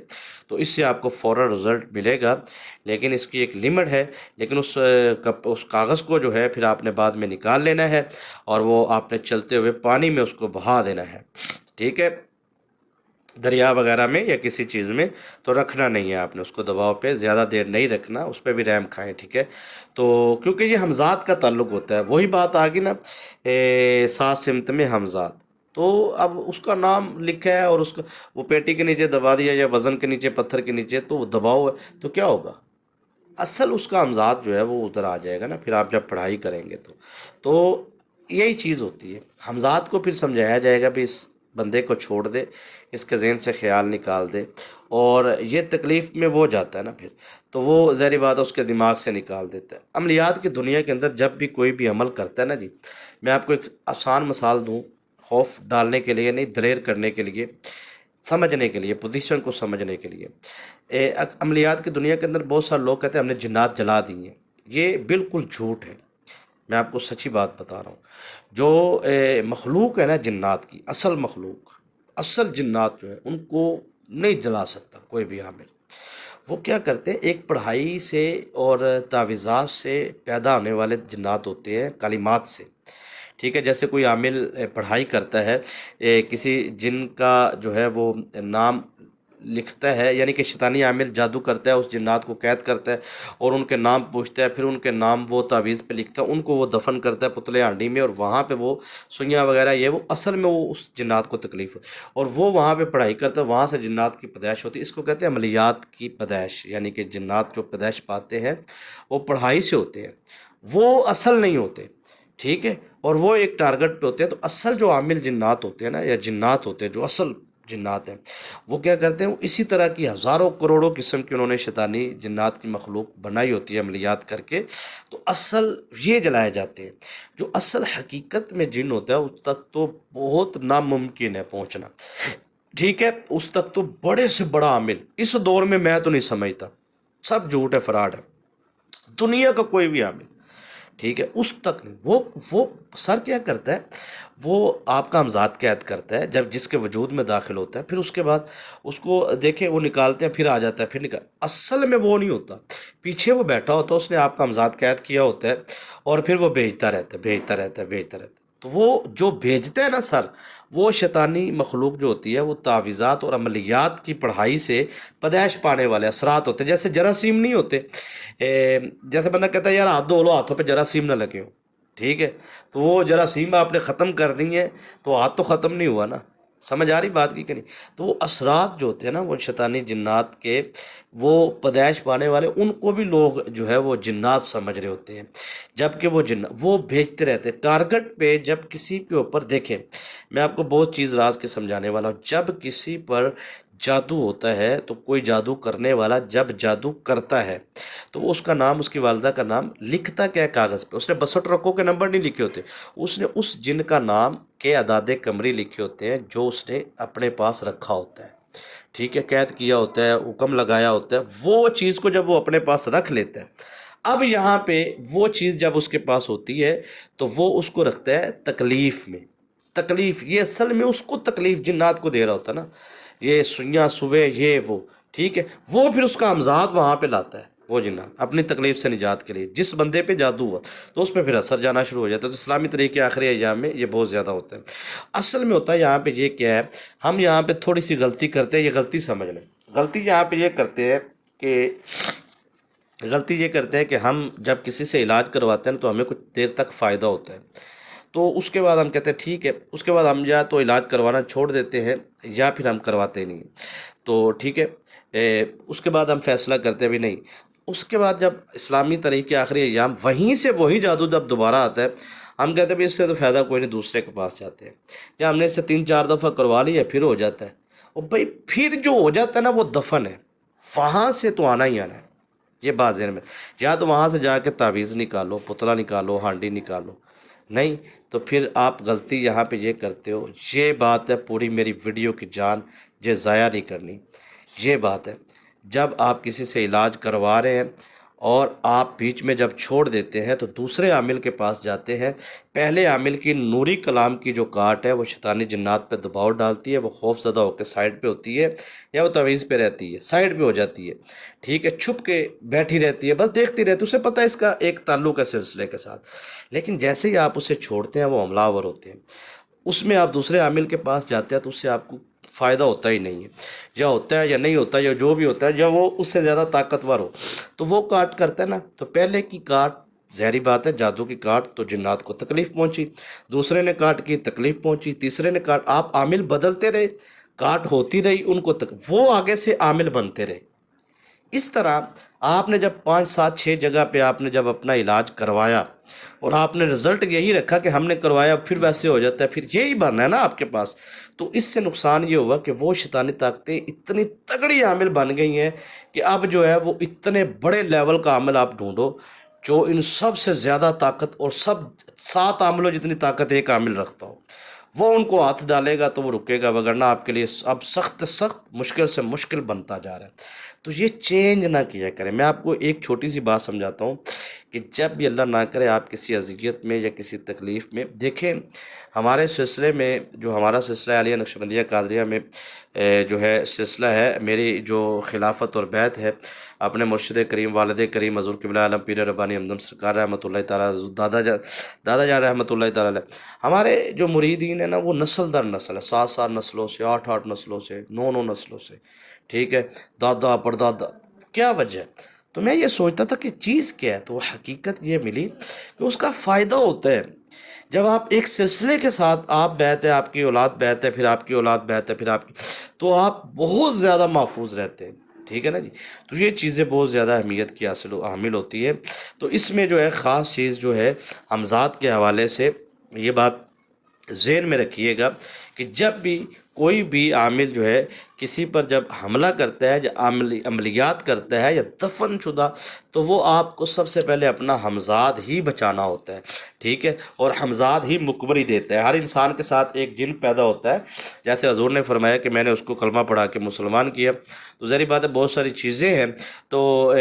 تو اس سے آپ کو فوراً رزلٹ ملے گا، لیکن اس کی ایک لمٹ ہے، لیکن اس کاغذ کو جو ہے پھر آپ نے بعد میں نکال لینا ہے، اور وہ آپ نے چلتے ہوئے پانی میں اس کو بہا دینا ہے، ٹھیک ہے، دریا وغیرہ میں یا کسی چیز میں، تو رکھنا نہیں ہے آپ نے اس کو دباؤ پہ، زیادہ دیر نہیں رکھنا، اس پہ بھی رحم کھائیں، ٹھیک ہے، تو کیونکہ یہ حمزات کا تعلق ہوتا ہے، وہی بات آ گئی نا، سات سمت میں حمزات، تو اب اس کا نام لکھا ہے اور اس کا وہ پیٹی کے نیچے دبا دیا یا وزن کے نیچے، پتھر کے نیچے، تو وہ دباؤ ہے، تو کیا ہوگا، اصل اس کا حمزات جو ہے وہ ادھر آ جائے گا نا، پھر آپ جب پڑھائی کریں گے تو یہی چیز ہوتی ہے، حمزات کو پھر سمجھایا جائے گا بھی اس بندے کو چھوڑ دے، اس کے ذہن سے خیال نکال دے، اور یہ تکلیف میں وہ جاتا ہے نا پھر، تو وہ ظاہری بات ہے اس کے دماغ سے نکال دیتا ہے۔ عملیات کی دنیا کے اندر جب بھی کوئی بھی عمل کرتا ہے نا جی، میں آپ کو ایک آسان مثال دوں، خوف ڈالنے کے لیے نہیں، دلیر کرنے کے لیے، سمجھنے کے لیے، پوزیشن کو سمجھنے کے لیے، عملیات کی دنیا کے اندر بہت سارے لوگ کہتے ہیں ہم نے جنات جلا دی ہیں، یہ بالکل جھوٹ ہے، میں آپ کو سچی بات بتا رہا ہوں، جو مخلوق ہے نا جنات کی، اصل مخلوق، اصل جنات جو ہے ان کو نہیں جلا سکتا کوئی بھی عامل، وہ کیا کرتے ہیں، ایک پڑھائی سے اور تعویذات سے پیدا ہونے والے جنات ہوتے ہیں، کلمات سے، ٹھیک ہے، جیسے کوئی عامل پڑھائی کرتا ہے، کسی جن کا جو ہے وہ نام لکھتا ہے، یعنی کہ شیطانی عامل جادو کرتا ہے، اس جنات کو قید کرتا ہے، اور ان کے نام پوچھتا ہے، پھر ان کے نام وہ تعویذ پہ لکھتا ہے، ان کو وہ دفن کرتا ہے پتلے ہانڈی میں، اور وہاں پہ وہ سوئیاں وغیرہ، یہ وہ اصل میں وہ اس جنات کو تکلیف ہو، اور وہ وہاں پہ پڑھائی کرتا ہے، وہاں سے جنات کی پیدائش ہوتی ہے، اس کو کہتے ہیں عملیات کی پیدائش، یعنی کہ جنات جو پیدائش پاتے ہیں وہ پڑھائی سے ہوتے ہیں، وہ اصل نہیں ہوتے، ٹھیک ہے، اور وہ ایک ٹارگٹ پہ ہوتے ہیں، تو اصل جو عامل جنات ہوتے ہیں نا، یا جنات ہوتے ہیں جو اصل جنات ہیں، وہ کیا کرتے ہیں، وہ اسی طرح کی ہزاروں کروڑوں قسم کی انہوں نے شیطانی جنات کی مخلوق بنائی ہوتی ہے عملیات کر کے، تو اصل یہ جلائے جاتے ہیں۔ جو اصل حقیقت میں جن ہوتا ہے اس تک تو بہت ناممکن ہے پہنچنا، ٹھیک ہے، اس تک تو بڑے سے بڑا عامل اس دور میں تو نہیں سمجھتا، سب جھوٹ ہے، فراڈ ہے، دنیا کا کوئی بھی عامل، ٹھیک ہے، اس تک نہیں۔ وہ سر کیا کرتا ہے، وہ آپ کا امزاد قید کرتا ہے جب جس کے وجود میں داخل ہوتا ہے، پھر اس کے بعد اس کو دیکھیں وہ نکالتے ہیں، پھر آ جاتا ہے، پھر اصل میں وہ نہیں ہوتا، پیچھے وہ بیٹھا ہوتا ہے، اس نے آپ کا امزاد قید کیا ہوتا ہے، اور پھر وہ بھیجتا رہتا ہے، بھیجتا رہتا ہے، بھیجتا رہتا ہے۔ تو وہ جو بھیجتے ہیں نا سر، وہ شیطانی مخلوق جو ہوتی ہے، وہ تعویذات اور عملیات کی پڑھائی سے پیدائش پانے والے اثرات ہوتے ہیں، جیسے جراثیم نہیں ہوتے، جیسے بندہ کہتا ہے یار ہاتھ دھو لو، ہاتھوں پہ جراثیم نہ لگے ہو، ٹھیک ہے، تو وہ جراثیم آپ نے ختم کر دی ہیں، تو ہاتھ تو ختم نہیں ہوا نا، سمجھ آ رہی بات کی کہ نہیں؟ تو وہ اثرات جو ہوتے ہیں نا، وہ شیطانی جنات کے، وہ پیدائش پانے والے، ان کو بھی لوگ جو ہے وہ جنات سمجھ رہے ہوتے ہیں، جبکہ وہ بھیجتے رہتے ہیں ٹارگٹ پہ۔ جب کسی کے اوپر دیکھیں، میں آپ کو بہت چیز راز کے سمجھانے والا ہوں، جب کسی پر جادو ہوتا ہے تو کوئی جادو کرنے والا جب جادو کرتا ہے تو وہ اس کا نام، اس کی والدہ کا نام لکھتا کیا ہے کاغذ پہ، اس نے 62 رقوں کے نمبر نہیں لکھے ہوتے، اس نے اس جن کا نام کے اعداد قمری لکھے ہوتے ہیں جو اس نے اپنے پاس رکھا ہوتا ہے، ٹھیک ہے، قید کیا ہوتا ہے، حکم لگایا ہوتا ہے، وہ چیز کو جب وہ اپنے پاس رکھ لیتا ہے، اب یہاں پہ وہ چیز جب اس کے پاس ہوتی ہے تو وہ اس کو رکھتا ہے تکلیف میں، تکلیف، یہ اصل میں اس کو تکلیف جنات کو دے رہا ہوتا ہے نا، یہ سوئیاں سوے یہ وہ، ٹھیک ہے، وہ پھر اس کا امزاد وہاں پہ لاتا ہے، وہ جنات اپنی تکلیف سے نجات کے لیے، جس بندے پہ جادو ہوا تو اس پہ پھر اثر جانا شروع ہو جاتا ہے۔ تو اسلامی طریقے آخری ایام میں یہ بہت زیادہ ہوتا ہے۔ اصل میں ہوتا ہے یہاں پہ یہ کیا ہے، ہم یہاں پہ تھوڑی سی غلطی کرتے ہیں، یہ غلطی سمجھ لیں، غلطی یہاں پہ یہ کرتے ہیں کہ ہم جب کسی سے علاج کرواتے ہیں نا تو ہمیں کچھ دیر تک فائدہ ہوتا ہے، تو اس کے بعد ہم کہتے ہیں ٹھیک ہے، اس کے بعد ہم یا تو علاج کروانا چھوڑ دیتے ہیں یا پھر ہم کرواتے نہیں، تو ٹھیک ہے، اس کے بعد ہم فیصلہ کرتے بھی نہیں۔ اس کے بعد جب اسلامی طریقے آخری ایام، وہیں سے وہی جادو جب دوبارہ آتا ہے، ہم کہتے ہیں بھی اس سے تو فائدہ کوئی نہیں، دوسرے کے پاس جاتے ہیں، یا ہم نے اس سے 3 4 دفعہ کروا لیا پھر ہو جاتا ہے، اور بھائی پھر جو ہو جاتا ہے نا وہ دفن ہے، وہاں سے تو آنا ہی آنا ہے، یہ بات ذہن میں، یا تو وہاں سے جا کے تعویذ نکالو، پتلا نکالو، ہانڈی نکالو، نہیں تو پھر آپ غلطی یہاں پہ یہ کرتے ہو، یہ بات ہے پوری میری ویڈیو کی جان، یہ ضائع نہیں کرنی، یہ بات ہے جب آپ کسی سے علاج کروا رہے ہیں اور آپ بیچ میں جب چھوڑ دیتے ہیں تو دوسرے عامل کے پاس جاتے ہیں، پہلے عامل کی نوری کلام کی جو کاٹ ہے وہ شیطانی جنات پہ دباؤ ڈالتی ہے، وہ خوف زدہ ہو کے سائڈ پہ ہوتی ہے، یا وہ تعویذ پہ رہتی ہے، سائڈ پہ ہو جاتی ہے، ٹھیک ہے، چھپ کے بیٹھی رہتی ہے، بس دیکھتی رہتی ہے، اسے پتہ ہے اس کا ایک تعلق ہے سلسلے کے ساتھ، لیکن جیسے ہی آپ اسے چھوڑتے ہیں وہ حملہ آور ہوتے ہیں، اس میں آپ دوسرے عامل کے پاس جاتے ہیں تو اس سے آپ کو فائدہ ہوتا ہی نہیں ہے، یا ہوتا ہے یا نہیں ہوتا، یا جو بھی ہوتا ہے، یا وہ اس سے زیادہ طاقتور ہو تو وہ کاٹ کرتا ہے نا، تو پہلے کی کاٹ ظاہری بات ہے، جادو کی کاٹ تو جنات کو تکلیف پہنچی، دوسرے نے کاٹ کی تکلیف پہنچی، تیسرے نے کاٹ، آپ عامل بدلتے رہے، کاٹ ہوتی رہی ان کو وہ آگے سے عامل بنتے رہے، اس طرح آپ نے جب 5 7 6 جگہ پہ آپ نے جب اپنا علاج کروایا اور آپ نے رزلٹ یہی رکھا کہ ہم نے کروایا پھر ویسے ہو جاتا ہے، پھر یہی بننا ہے نا آپ کے پاس، تو اس سے نقصان یہ ہوا کہ وہ شیطانی طاقتیں اتنی تگڑی عامل بن گئی ہیں کہ اب جو ہے وہ اتنے بڑے لیول کا عامل آپ ڈھونڈو جو ان سب سے زیادہ طاقت، اور سب 7 عاملوں جتنی طاقت ایک عامل رکھتا ہو، وہ ان کو ہاتھ ڈالے گا تو وہ رکے گا، وگرنہ آپ کے لیے اب سخت سخت مشکل سے مشکل بنتا جا رہا ہے۔ تو یہ چینج نہ کیا کریں۔ میں آپ کو ایک چھوٹی سی بات سمجھاتا ہوں کہ جب بھی اللہ نہ کرے آپ کسی اذیت میں یا کسی تکلیف میں دیکھیں، ہمارے سلسلے میں جو ہمارا سلسلہ عالیہ نقشبندیہ قادریہ میں جو ہے سلسلہ ہے، میری جو خلافت اور بیعت ہے اپنے مرشد کریم والد کریم حضور قبلہ عالم پیر ربانی ہمدم سرکار رحمۃ اللہ تعالیٰ، دادا جان رحمۃ اللہ تعالیٰ علیہ، ہمارے جو مریدین ہیں نا وہ نسل در نسل ہے، 7 7 نسلوں سے، 8 8 نسلوں سے، 9 9 نسلوں سے، ٹھیک ہے، دادا پردادا، کیا وجہ ہے؟ تو میں یہ سوچتا تھا کہ چیز کیا ہے، تو حقیقت یہ ملی کہ اس کا فائدہ ہوتا ہے جب آپ ایک سلسلے کے ساتھ، آپ بیعت ہے، آپ کی اولاد بیعت ہے، پھر آپ کی اولاد بیعت ہے، پھر آپ کی، تو آپ بہت زیادہ محفوظ رہتے ہیں، ٹھیک ہے نا جی، تو یہ چیزیں بہت زیادہ اہمیت کی حامل ہوتی ہے۔ تو اس میں جو ہے خاص چیز جو ہے امزاد کے حوالے سے یہ بات ذہن میں رکھیے گا کہ جب بھی کوئی بھی عامل جو ہے کسی پر جب حملہ کرتا ہے یا عملیات کرتا ہے یا دفن شدہ، تو وہ آپ کو سب سے پہلے اپنا ہمزاد ہی بچانا ہوتا ہے، ٹھیک ہے، اور ہمزاد ہی مقبری دیتا ہے۔ ہر انسان کے ساتھ ایک جن پیدا ہوتا ہے، جیسے حضور نے فرمایا کہ میں نے اس کو کلمہ پڑھا کے مسلمان کیا، تو ظاہری بات ہے بہت ساری چیزیں ہیں، تو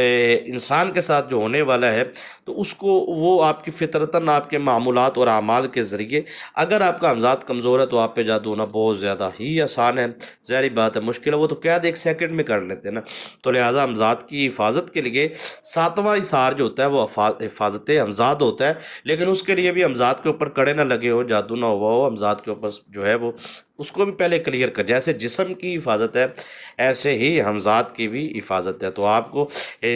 انسان کے ساتھ جو ہونے والا ہے تو اس کو وہ آپ کی فطرتاً آپ کے معمولات اور اعمال کے ذریعے، اگر آپ کا ہمزاد کمزور ہے تو آپ پہ جادو ہونا بہت زیادہ ہی آسان ہے، ظاہری بات ہے مشکل ہے، وہ تو قید ایک سیکنڈ میں کر لیتے ہیں نا۔ تو لہٰذا ہمزاد کی حفاظت کے لیے 7واں اثار جو ہوتا ہے وہ حفاظت ہمزاد ہوتا ہے، لیکن اس کے لیے بھی ہمزاد کے اوپر کڑے نہ لگے ہو، جادو نہ ہوا ہو، ہمزاد کے اوپر جو ہے وہ اس کو بھی پہلے کلیئر کر، جیسے جسم کی حفاظت ہے ایسے ہی ہمزاد کی بھی حفاظت ہے۔ تو آپ کو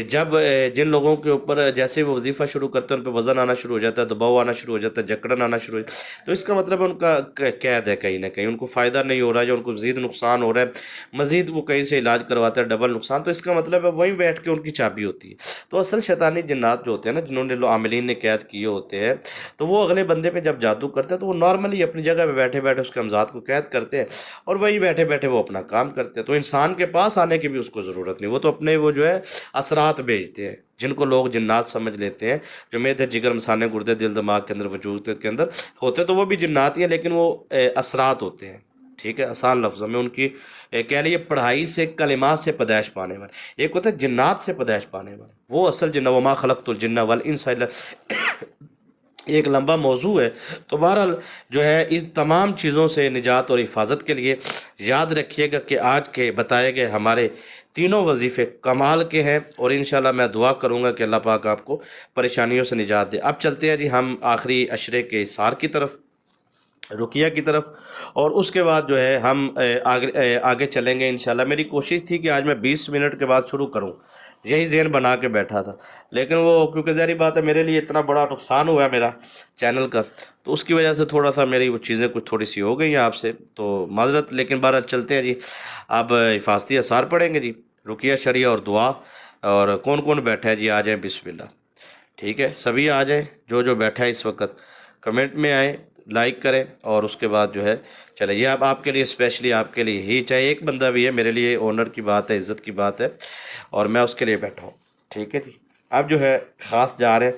جب جن لوگوں کے اوپر جیسے وہ وظیفہ شروع کرتے ہیں ان پہ وزن آنا شروع ہو جاتا ہے، دباؤ آنا شروع ہو جاتا ہے، جکڑن آنا شروع ہو جاتا ہے، تو اس کا مطلب ہے ان کا قید ہے، کہیں نہ کہیں ان کو فائدہ نہیں ہو رہا ہے یا ان کو مزید نقصان ہو رہا ہے، مزید وہ کہیں سے علاج کرواتا ہے ڈبل نقصان، تو اس کا مطلب ہے وہیں بیٹھ کے ان کی چابی ہوتی ہے۔ تو اصل شیطانی جنات جو ہوتے ہیں نا، جنہوں نے عاملین نے قید کیے ہوتے ہیں، تو وہ اگلے بندے پہ جب جادو کرتے ہیں تو وہ نارملی اپنی جگہ پہ بیٹھے بیٹھے اس کے ہمزاد کو قید کرتے ہیں اور وہیں بیٹھے بیٹھے وہ اپنا کام کرتے ہیں۔ تو انسان کے پاس آنے کی بھی اس کو ضرورت نہیں، وہ تو اپنے وہ جو ہے اثرات بھیجتے ہیں، جن کو لوگ جنات سمجھ لیتے ہیں، جو میدے جگر مثانے گردے دل دماغ کے اندر وجود کے اندر ہوتے، تو وہ بھی جنات ہی ہیں لیکن وہ اثرات ہوتے ہیں، ٹھیک ہے، آسان لفظوں میں ان کی کہہ لیے پڑھائی سے کلمات سے پیدائش پانے والے، ایک ہوتا ہے جنات سے پیدائش پانے والے، وہ اصل جن وما خلقت الجن والانس الا، ایک لمبا موضوع ہے۔ تو بہرحال جو ہے اس تمام چیزوں سے نجات اور حفاظت کے لیے یاد رکھیے گا کہ آج کے بتائے گئے ہمارے تینوں وظیفے کمال کے ہیں، اور انشاءاللہ میں دعا کروں گا کہ اللہ پاک آپ کو پریشانیوں سے نجات دے۔ اب چلتے ہیں جی ہم آخری عشرے کے اثار کی طرف، رقیہ کی طرف، اور اس کے بعد جو ہے ہم آگے چلیں گے انشاءاللہ۔ میری کوشش تھی کہ آج میں 20 منٹ کے بعد شروع کروں، یہی ذہن بنا کے بیٹھا تھا، لیکن وہ کیونکہ ظاہری بات ہے میرے لیے اتنا بڑا نقصان ہوا ہے میرا چینل کا، تو اس کی وجہ سے تھوڑا سا میری وہ چیزیں کچھ تھوڑی سی ہو گئی ہیں آپ سے، تو معذرت، لیکن بہرحال چلتے ہیں جی۔ اب حفاظتی اثار پڑھیں گے جی، رقیہ شریعہ اور دعا، اور کون کون بیٹھا ہے جی آ جائیں بسم اللہ، ٹھیک ہے، سبھی آ جائیں، جو بیٹھا ہے اس وقت کمنٹ میں آئیں، لائک کریں، اور اس کے بعد جو ہے چلے یہ اب آپ کے لیے اسپیشلی آپ کے لیے ہی، چاہے ایک بندہ بھی ہے میرے لیے آنر کی بات ہے، عزت کی بات ہے، اور میں اس کے لیے بیٹھا ہوں، ٹھیک ہے جی۔ اب جو ہے خاص جا رہے ہیں،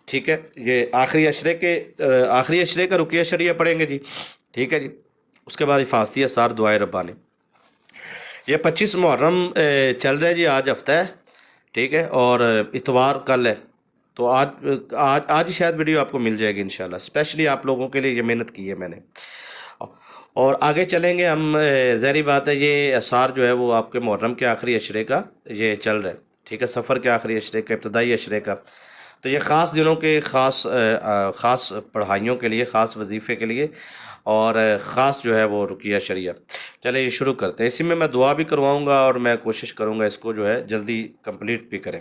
ٹھیک ہے، یہ آخری عشرے کا رقیہ شریعہ پڑھیں گے جی، ٹھیک ہے جی، اس کے بعد حفاظتی اثار دعائے ربانی۔ یہ 25 محرم چل رہا ہے جی، آج ہفتہ ہے، ٹھیک ہے، اور اتوار کل ہے، تو آج ہی شاید ویڈیو آپ کو مل جائے گی انشاءاللہ، اسپیشلی آپ لوگوں کے لیے یہ محنت کی ہے میں نے، اور آگے چلیں گے ہم۔ ظاہری بات ہے یہ اثار جو ہے وہ آپ کے محرم کے آخری عشرے کا یہ چل رہا ہے، ٹھیک ہے، سفر کے آخری عشرے کا، ابتدائی عشرے کا، تو یہ خاص دنوں کے خاص پڑھائیوں کے لیے، خاص وظیفے کے لیے، اور خاص جو ہے وہ رقیہ شریعہ۔ چلے یہ شروع کرتے ہیں، اسی میں دعا بھی کرواؤں گا اور میں کوشش کروں گا اس کو جو ہے جلدی کمپلیٹ بھی کریں۔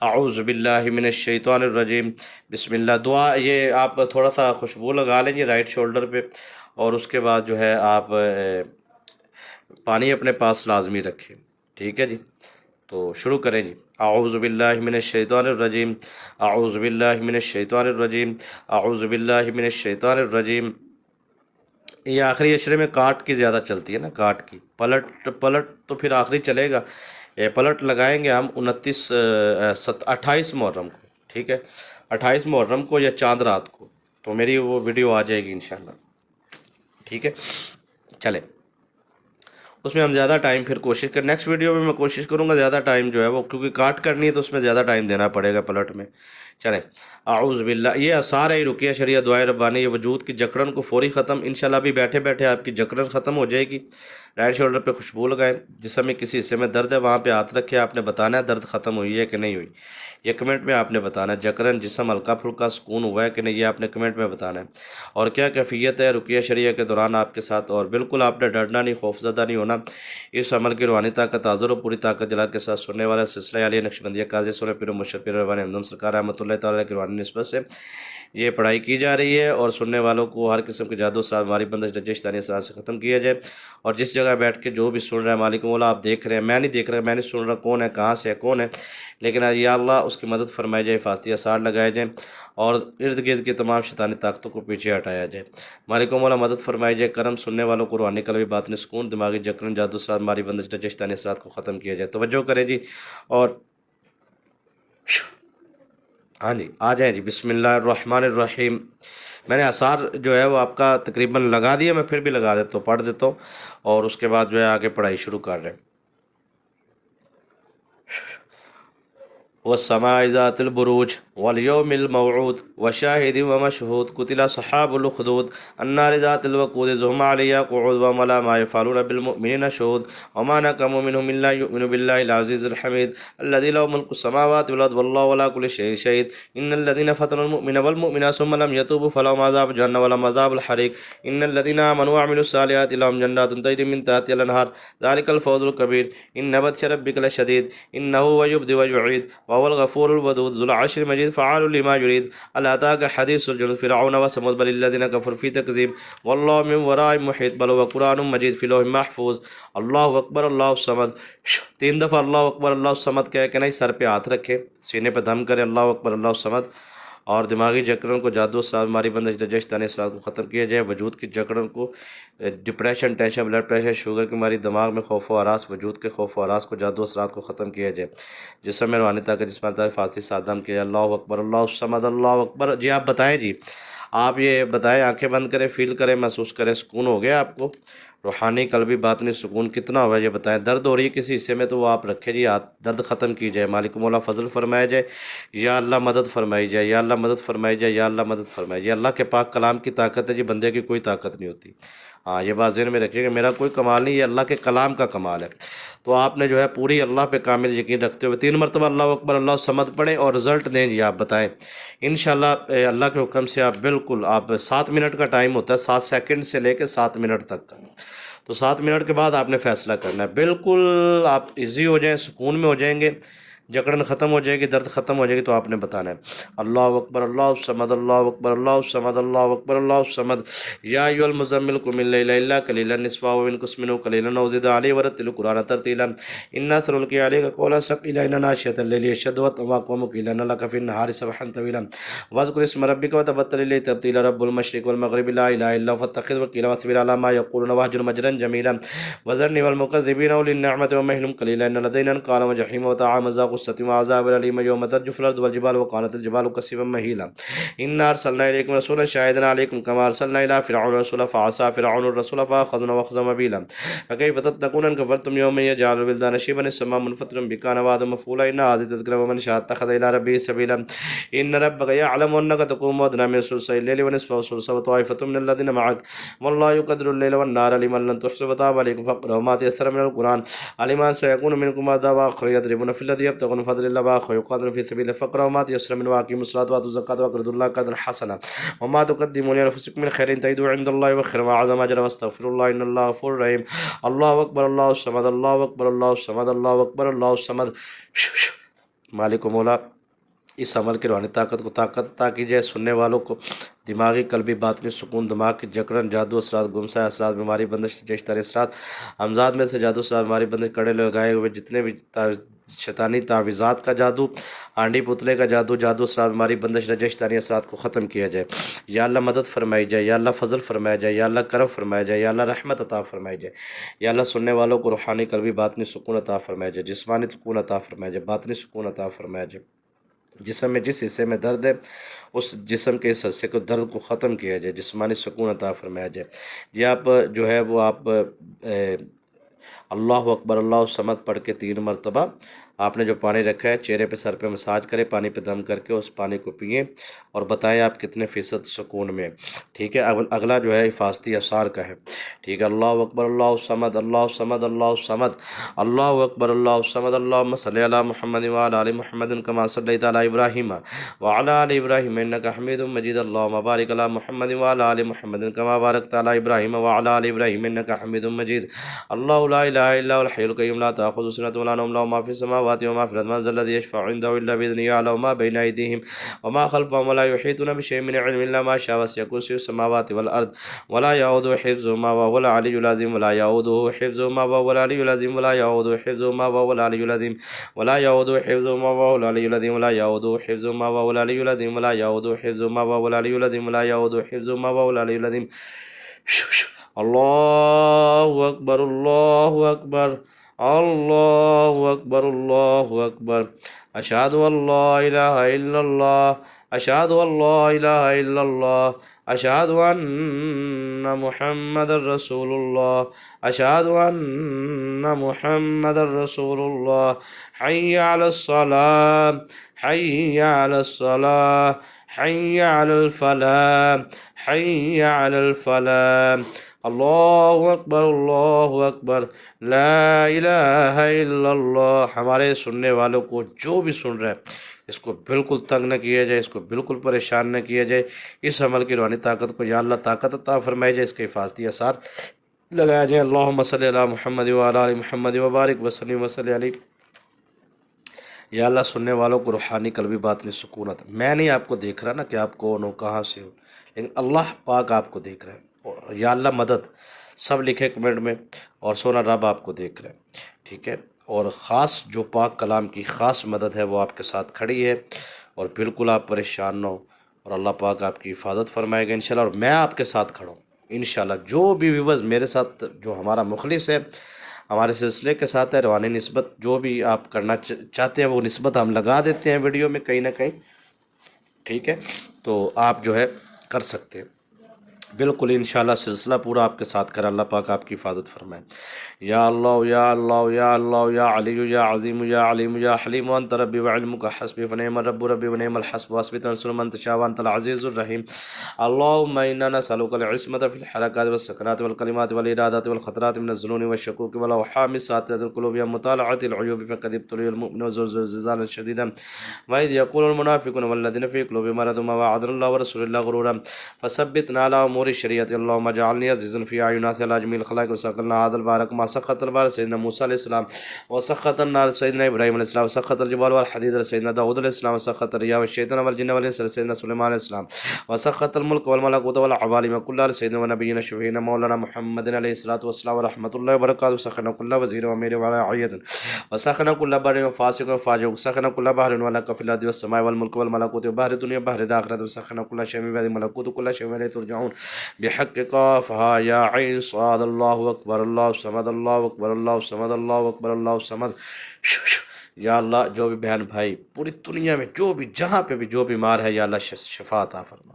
اعوذ باللہ من الشیطان الرجیم، بسم اللہ۔ دعا یہ آپ تھوڑا سا خوشبو لگا لیں جی رائٹ شولڈر پہ، اور اس کے بعد جو ہے آپ پانی اپنے پاس لازمی رکھیں، ٹھیک ہے جی۔ تو شروع کریں جی۔ اعوذ باللہ من الشیطان الرجیم، اعوذ باللہ من الشیطان الرجیم، اعوذ باللہ من الشیطان الرجیم۔ یہ آخری عشرے میں کاٹ کی زیادہ چلتی ہے نا، کاٹ کی، پلٹ تو پھر آخری چلے گا، یہ پلٹ لگائیں گے ہم 28 محرم کو، ٹھیک ہے، 28 محرم کو یا چاند رات کو، تو میری وہ ویڈیو آ جائے گی انشاءاللہ، ٹھیک ہے۔ چلے اس میں ہم زیادہ ٹائم پھر کوشش کر، نیکسٹ ویڈیو میں کوشش کروں گا زیادہ ٹائم جو ہے وہ، کیونکہ کاٹ کرنی ہے تو اس میں زیادہ ٹائم دینا پڑے گا پلٹ میں۔ چلیں، اعوذ باللہ، یہ اثار ہے رقیہ شریعہ دعائے ربانی، یہ وجود کی جکڑن کو فوری ختم، انشاءاللہ ابھی بیٹھے بیٹھے آپ کی جکڑن ختم ہو جائے گی۔ رائٹ شولڈر پہ خوشبو لگائیں، جسم میں کسی حصے میں درد ہے وہاں پہ ہاتھ رکھے، آپ نے بتانا ہے درد ختم ہوئی ہے کہ نہیں ہوئی، یہ کمنٹ میں آپ نے بتانا ہے۔ جکرن جسم ہلکا پھلکا سکون ہوا ہے کہ نہیں، یہ آپ نے کمنٹ میں بتانا ہے، اور کیا کیفیت ہے رقیہ شریعہ کے دوران آپ کے ساتھ، اور بالکل آپ نے ڈرنا نہیں، خوف زدہ نہیں ہونا، اس عمل کی روحانی طاقت حاضر و پوری طاقت جلا کے ساتھ سننے والا سلسلہ عالیہ نقشبندیہ قاضی سونے پیر و مرشد پیر ربانی ہمدم سرکار رحمۃ اللہ تعالیٰ کی روحانی نسبت سے یہ پڑھائی کی جا رہی ہے، اور سننے والوں کو ہر قسم کے جادو اثرات ماری بندش رجش دانی اثرات سے ختم کیا جائے۔ اور جس جگہ بیٹھ کے جو بھی سن رہا ہے مالک مولا آپ دیکھ رہے ہیں، میں نہیں دیکھ رہا، میں نہیں سن رہا کون ہے، کہاں سے ہے، کون ہے، لیکن یا اللہ اس کی مدد فرمائی جائے، حفاظتی اثار لگائے جائیں، اور ارد گرد کی تمام شیطانی طاقتوں کو پیچھے ہٹایا جائے۔ مالک مولا مدد فرمائی جائے، کرم سننے والوں کو روحانی قلبی باطنی سکون، دماغی جکرن جادو اثرات ماری بندش رجش دانی اثرات کو ختم کیا جائے۔ توجہ کریں جی، اور ہاں جی آ جائیں جی۔ بسم اللہ الرحمن الرحیم۔ میں نے آثار جو ہے وہ آپ کا تقریباً لگا دیا، میں پھر بھی لگا دیتا ہوں، پڑھ دیتا ہوں، اور اس کے بعد جو ہے آگے پڑھائی شروع کر رہے ہیں۔ والسماء ذات البروج واليوم الموعود وشاهد ومشهود قتل أصحاب الأخدود النار ذات الوقود إذ هم عليها قعود وهم على ما يفعلون بالمؤمنين شهود وما نقموا منهم إلا يؤمنوا بالله العزيز الحميد الذي له ملك السماوات والأرض والله على كل شيء شهيد إن الذين فتنوا المؤمن والمؤمنات ثم لم يتوبوا فلهم عذاب جهنم ولهم عذاب الحريق إن الذين آمنوا وعملوا الصالحات لهم جنات تجري من تحتها الأنهار ذلك الفوز الكبير إن بطش ربك لشديد إنه هو يبدئ ويعيد وهو الغفور الودود ذو العرش المجيد فعال لما يريد هل أتاك حديث الجنود فرعون وثمود بل الذين كفروا في تكذيب والله من ورائهم محيط بل هو قرآن مجيد في لوح محفوظ۔ اللہ اکبر اللہ الصمد۔ 3 دفعہ اللہ اکبر اللہ الصمد کہہ کے نہیں، سر پہ ہاتھ رکھے، سینے پہ دم کرے، اللہ اکبر اللہ الصمد، اور دماغی جکڑن کو جادو اثرات ماری بندش رجش دانی اثرات کو ختم کیا جائے۔ وجود کی جکڑن کو، depression, tension, blood pressure, sugar کی ماری، دماغ میں خوف و ہراس، وجود کے خوف و ہراس کو جادو اثرات کو ختم کیا جائے۔ جسم میں روحانی طاقت، جسمانی فاصل صادم کیا جائے۔ اللہ اکبر اللہ الصمد اللہ اکبر۔ جی آپ بتائیں جی، آپ یہ بتائیں، آنکھیں بند کریں، فیل کریں، محسوس کریں، سکون ہو گیا آپ کو؟ روحانی قلبی باطنی سکون کتنا ہوا یہ بتائیں۔ درد ہو رہی ہے کسی حصے میں تو وہ آپ رکھے جی ہاتھ، درد ختم کی جائے، مالک مولا فضل فرمایا جائے، یا اللہ مدد فرمائی جائے، یا اللہ مدد فرمائی جائے، یا اللہ مدد فرمائی جائے۔ اللہ کے پاک کلام کی طاقت ہے جی، بندے کی کوئی طاقت نہیں ہوتی۔ ہاں یہ بات ذہن میں رکھیے کہ میرا کوئی کمال نہیں، یہ اللہ کے کلام کا کمال ہے۔ تو آپ نے جو ہے پوری اللہ پہ کامل یقین رکھتے ہوئے 3 مرتبہ اللہ اکبر اللہ صمد پڑھیں، اور رزلٹ دیں جی، آپ بتائیں انشاءاللہ اللہ کے حکم سے۔ آپ بالکل، آپ 7 منٹ کا ٹائم ہوتا ہے، 7 سیکنڈ سے لے کے 7 منٹ تک کا، تو 7 منٹ کے بعد آپ نے فیصلہ کرنا ہے۔ بالکل آپ ایزی ہو جائیں، سکون میں ہو جائیں گے، جکڑن ختم ہو جائے گی، درد ختم ہو جائے گی، تو آپ نے بتانا ہے اللہ اکبر اللہ الصمد اللہ اکبر اللہ الصمد اللہ اکبر اللہ الصمد یا ایھا المزمل قم اللیل الا قلیلا نصفہ وانقص منہ قلیلا او زد علیہ ورتل القرآن ترتیلا انا سنلقی علیک قولا ثقیلا ان ناشئۃ الليل اشد وطمع قیلا لک فی النہار سبحا طویلا واذکر اسم ربک وتبتل الیہ تبتیلا رب المشرق والمغرب لا الہ الا هو فاتخذ وکیلا واصبر علی ما یقولون واہجر مجرا جمیلا وذرنی والمکذبین اولی النعمۃ ومہلهم قلیلا ان لدینا انقالا وجحیما وطعاما ذا غصۃ وعذاب الیم یوم ترجف الارض والجبال وكانت الجبال كثیبا مہیلا انا ارسلنا الیکم رسولا شاہدا علیکم کما ارسلنا الی فرعون رسولا فعصى فرعون الرسول فاخذنا واخذا وبیلا فکیف تتقون ان کفرتم یوما یجعل الولدان شیبا السماء منفطر بہ کان وعدا مفعولا ان هذه تذکرۃ ومن شاء اتخذ الى ربه سبیلا ان ربک یعلم انک تقوم ادنی من ثلثی الليل ونصفه وثلثه وطائفة من الذین معك والله يقدر الليل والنهار لمن لم تحصوا وتاب عليكم فاقرؤوا ما تيسر من القرآن علم ان سيكون منكم اعداء واخر يضربون في الارض يبتغون فضل الله واخر يقاتلون في سبيل الله فاقرؤوا ما تيسر من واقيموا الصلاة واتوا الزكاة واقرضوا الله قرضا حسنا وما تقدموا لانفسكم من خير تجدوه عند الله وخيرا واعظم اجرا واستغفر الله ان الله غفور رحيم الله اکبر اللہ الصمد اللہ اکبر اللہ الصمد اللہ اکبر اللہ الصمد۔ مالک و مولا اس عمل کی روحانی طاقت کو طاقت عطا کیجیے، سننے والوں کو دماغی قلبی باطنی سکون، دماغ کی جکڑن جادو اثرات، گمسائے اثرات، بیماری بندش جشتر اثرات، امزاد میں سے جادو اثرات، بیماری بندش، کڑے لگائے ہوئے جتنے بھی شیطانی تعویذات کا جادو، ہانڈی پتلے کا جادو، جادو اثرات، بیماری بندش رجشتانی اثرات کو ختم کیا جائے۔ یا اللہ مدد فرمائی جائے، یا اللہ فضل فرمایا جائے، یا اللہ کرم فرمایا جائے، یا اللہ رحمت عطا فرمائی جائے، یا اللہ سننے والوں کو روحانی قلبی باطنی سکون عطا فرمایا جائے، جسمانی سکون عطا فرمایا جائے، باطنی سکون عطا فرمایا جائے۔ جسم میں جس حصے میں درد ہے اس جسم کے اس حصے کو درد کو ختم کیا جائے، جسمانی سکون عطا فرمایا جائے۔ یہ آپ جو ہے وہ آپ اللہ اکبر اللہ الصمد پڑھ کے 3 مرتبہ آپ نے جو پانی رکھا ہے چہرے پہ، سر پہ مساج کرے، پانی پہ دم کر کے اس پانی کو پئیں اور بتائیں آپ کتنے فیصد سکون میں۔ ٹھیک ہے، اگلا جو ہے حفاظتی اثار کا ہے۔ ٹھیک ہے، اللہ اکبر اللہ الصمد اللہ الصمد اللہ الصمد اللہ اکبر اللہ الصمد اللہم صلی علی محمد وعلی آل محمد کما صلیت علی ابراہیم وعلی آل ابراہیم انک حمید مجید اللہم بارک علی محمد وعلی آل محمد کما بارکت علی ابراہیم وعلی آل ابراہیم انک حمید مجید اللہ لا الہ الا هو الحی القیوم لا تأخذہ سنۃ ولا نوم له ما فی السماوات السماوات وما في الأرض من ذا الذي يشفع عنده إلا بإذنه يعلم ما بين أيديهم وما خلفهم ولا يحيطون بشيء من علم إلا ما شاء وسع كرسيه السماوات والأرض ولا يؤوده حفظهما وهو العلي العظيم ولا يؤوده حفظهما وهو العلي العظيم ولا يؤوده حفظهما وهو العلي العظيم ولا يؤوده حفظهما وهو العلي العظيم ولا يؤوده حفظهما وهو العلي العظيم ولا يؤوده حفظهما وهو العلي العظيم ولا يؤوده حفظهما وهو العلي العظيم. الله أكبر الله أكبر الله أكبر الله أكبر. أشهد أن لا إله إلا الله أشهد أن لا إله إلا الله أشهد أن محمد رسول الله أشهد أن محمد رسول الله. حي على الصلاة حي على الصلاة حي على الفلاح حي على الفلاح. اللہ اکبر اللہ اکبر لا الہ الا اللہ. ہمارے سننے والوں کو جو بھی سن رہا ہے اس کو بالکل تنگ نہ کیا جائے، اس کو بالکل پریشان نہ کیا جائے. اس عمل کی روحانی طاقت کو یا اللہ طاقت عطا فرمائی جائے، اس کے حفاظتی اثار لگایا جائے. اللہم صلی علی محمد وعلی آل محمد وبارک وسلم وصلی علیہ. یا اللہ سننے والوں کو روحانی قلبی باطنی سکون عطا. میں نہیں آپ کو دیکھ رہا نا کہ آپ کون ہو کہاں سے ہو، لیکن اللہ پاک آپ کو دیکھ رہا ہے. اور یا اللہ مدد سب لکھے کمنٹ میں، اور سونا رب آپ کو دیکھ رہا ہے، ٹھیک ہے. اور خاص جو پاک کلام کی خاص مدد ہے وہ آپ کے ساتھ کھڑی ہے، اور بالکل آپ پریشان نہ ہو، اور اللہ پاک آپ کی حفاظت فرمائے گا انشاءاللہ. اور میں آپ کے ساتھ کھڑا ہوں انشاءاللہ. جو بھی ویورز میرے ساتھ، جو ہمارا مخلص ہے ہمارے سلسلے کے ساتھ ہے، روحانی نسبت جو بھی آپ کرنا چاہتے ہیں وہ نسبت ہم لگا دیتے ہیں ویڈیو میں کہیں نہ کہیں، ٹھیک ہے. تو آپ جو ہے کر سکتے ہیں بالکل انشاءاللہ. سلسلہ پورا آپ کے ساتھ کر اللہ پاک آپ کی حفاظت فرمائے. یا اللہ یا اللہ یا اللہ یا علی یا عظیم یا علیم یا حلیم وانت ربی وعلمک حسبی فنعم الرب ربی ونعم الحسب وحسبی تنصر من تشاء وانت العزیز الرحیم. اللهم انا نسألك العصمة في الحركات والسكنات والكلمات والإرادات والخطرات من الظنون والشكوك والأوهام ساترة القلوب ومطالعة العيوب فقد ابتلي المؤمن وزلزالا شديدا وإذ يقول المنافقون والذين في قلوبهم مرض ما وعدنا الله ورسول الله غرورا فثبتنا على أمور الشريعة. اللهم اجعلني عزيزا في أعين الناس على جميع الخلائق وسخرنا هذا البحر كما سخط البحر سيدنا موسى عليه السلام وسخط النار سيدنا إبراهيم عليه السلام وسخط الجبال والحديد سيدنا داود عليه السلام وسخط الرياح والشيطان والجن والإنس سيدنا سليمان عليه السلام وسخط الملك والملكوت والعوالم كلها سيدنا ونبينا شفيعنا مولانا محمد عليه الصلاة والسلام ورحمة الله وبركاته. وسخرنا كل وزير وأمير وعلى عيد وسخرنا كل بر وفاسق وفاجر وسخرنا كل بحر ولك في الأرض والسماء والملك والملكوت وبحر الدنيا وبحر الآخرة وسخرنا كل شيء بيد الملكوت كل شيء إليه ترجعون بحق قافها يا عين صاد. الله أكبر الله الصمد الله أكبر الله الصمد الله أكبر الله الصمد. یا اللہ جو بھی بہن بھائی پوری دنیا میں جو بھی جہاں پہ بھی جو بیمار ہے یا اللہ شفا عطا فرما،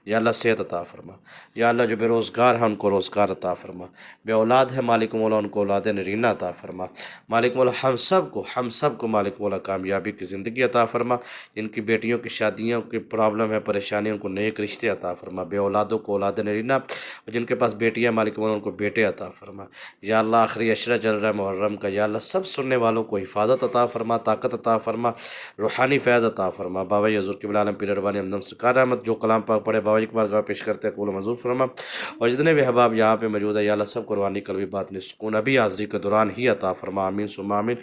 یا اللہ صحت عطا فرما. یا اللہ جو بے روزگار ہیں ان کو روزگار عطا فرما، بے اولاد ہے مالک مولا ان کو اولاد نرینہ عطا فرما. مالک مولا ہم سب کو مالک مولا کامیابی کی زندگی عطا فرما. جن کی بیٹیوں کی شادیوں کی پرابلم ہے پریشانی ان کو نیک رشتے عطا فرما، بے اولادوں کو اولاد نرینہ، اور جن کے پاس بیٹیاں مالک مولا ان کو بیٹے عطا فرما. یا اللہ آخری عشرہ چل رہا ہے محرم کا، یا اللہ سب سننے والوں کو حفاظت عطا فرما، طاقت عطا فرما، روحانی فیض عطا فرما. بابا حضور قبلہ عالم پیر اربانی ہمدم سرکار احمد جو کلام پاک پڑھے بابا جی کی بارگاہ پیش کرتے ہیں قبول منظور فرما. اور جتنے بھی احباب یہاں پہ موجود ہے یا اللہ سب کو روحانی قلبی باطنی سکون ابھی حاضری کے دوران ہی عطا فرما. آمین ثم آمین.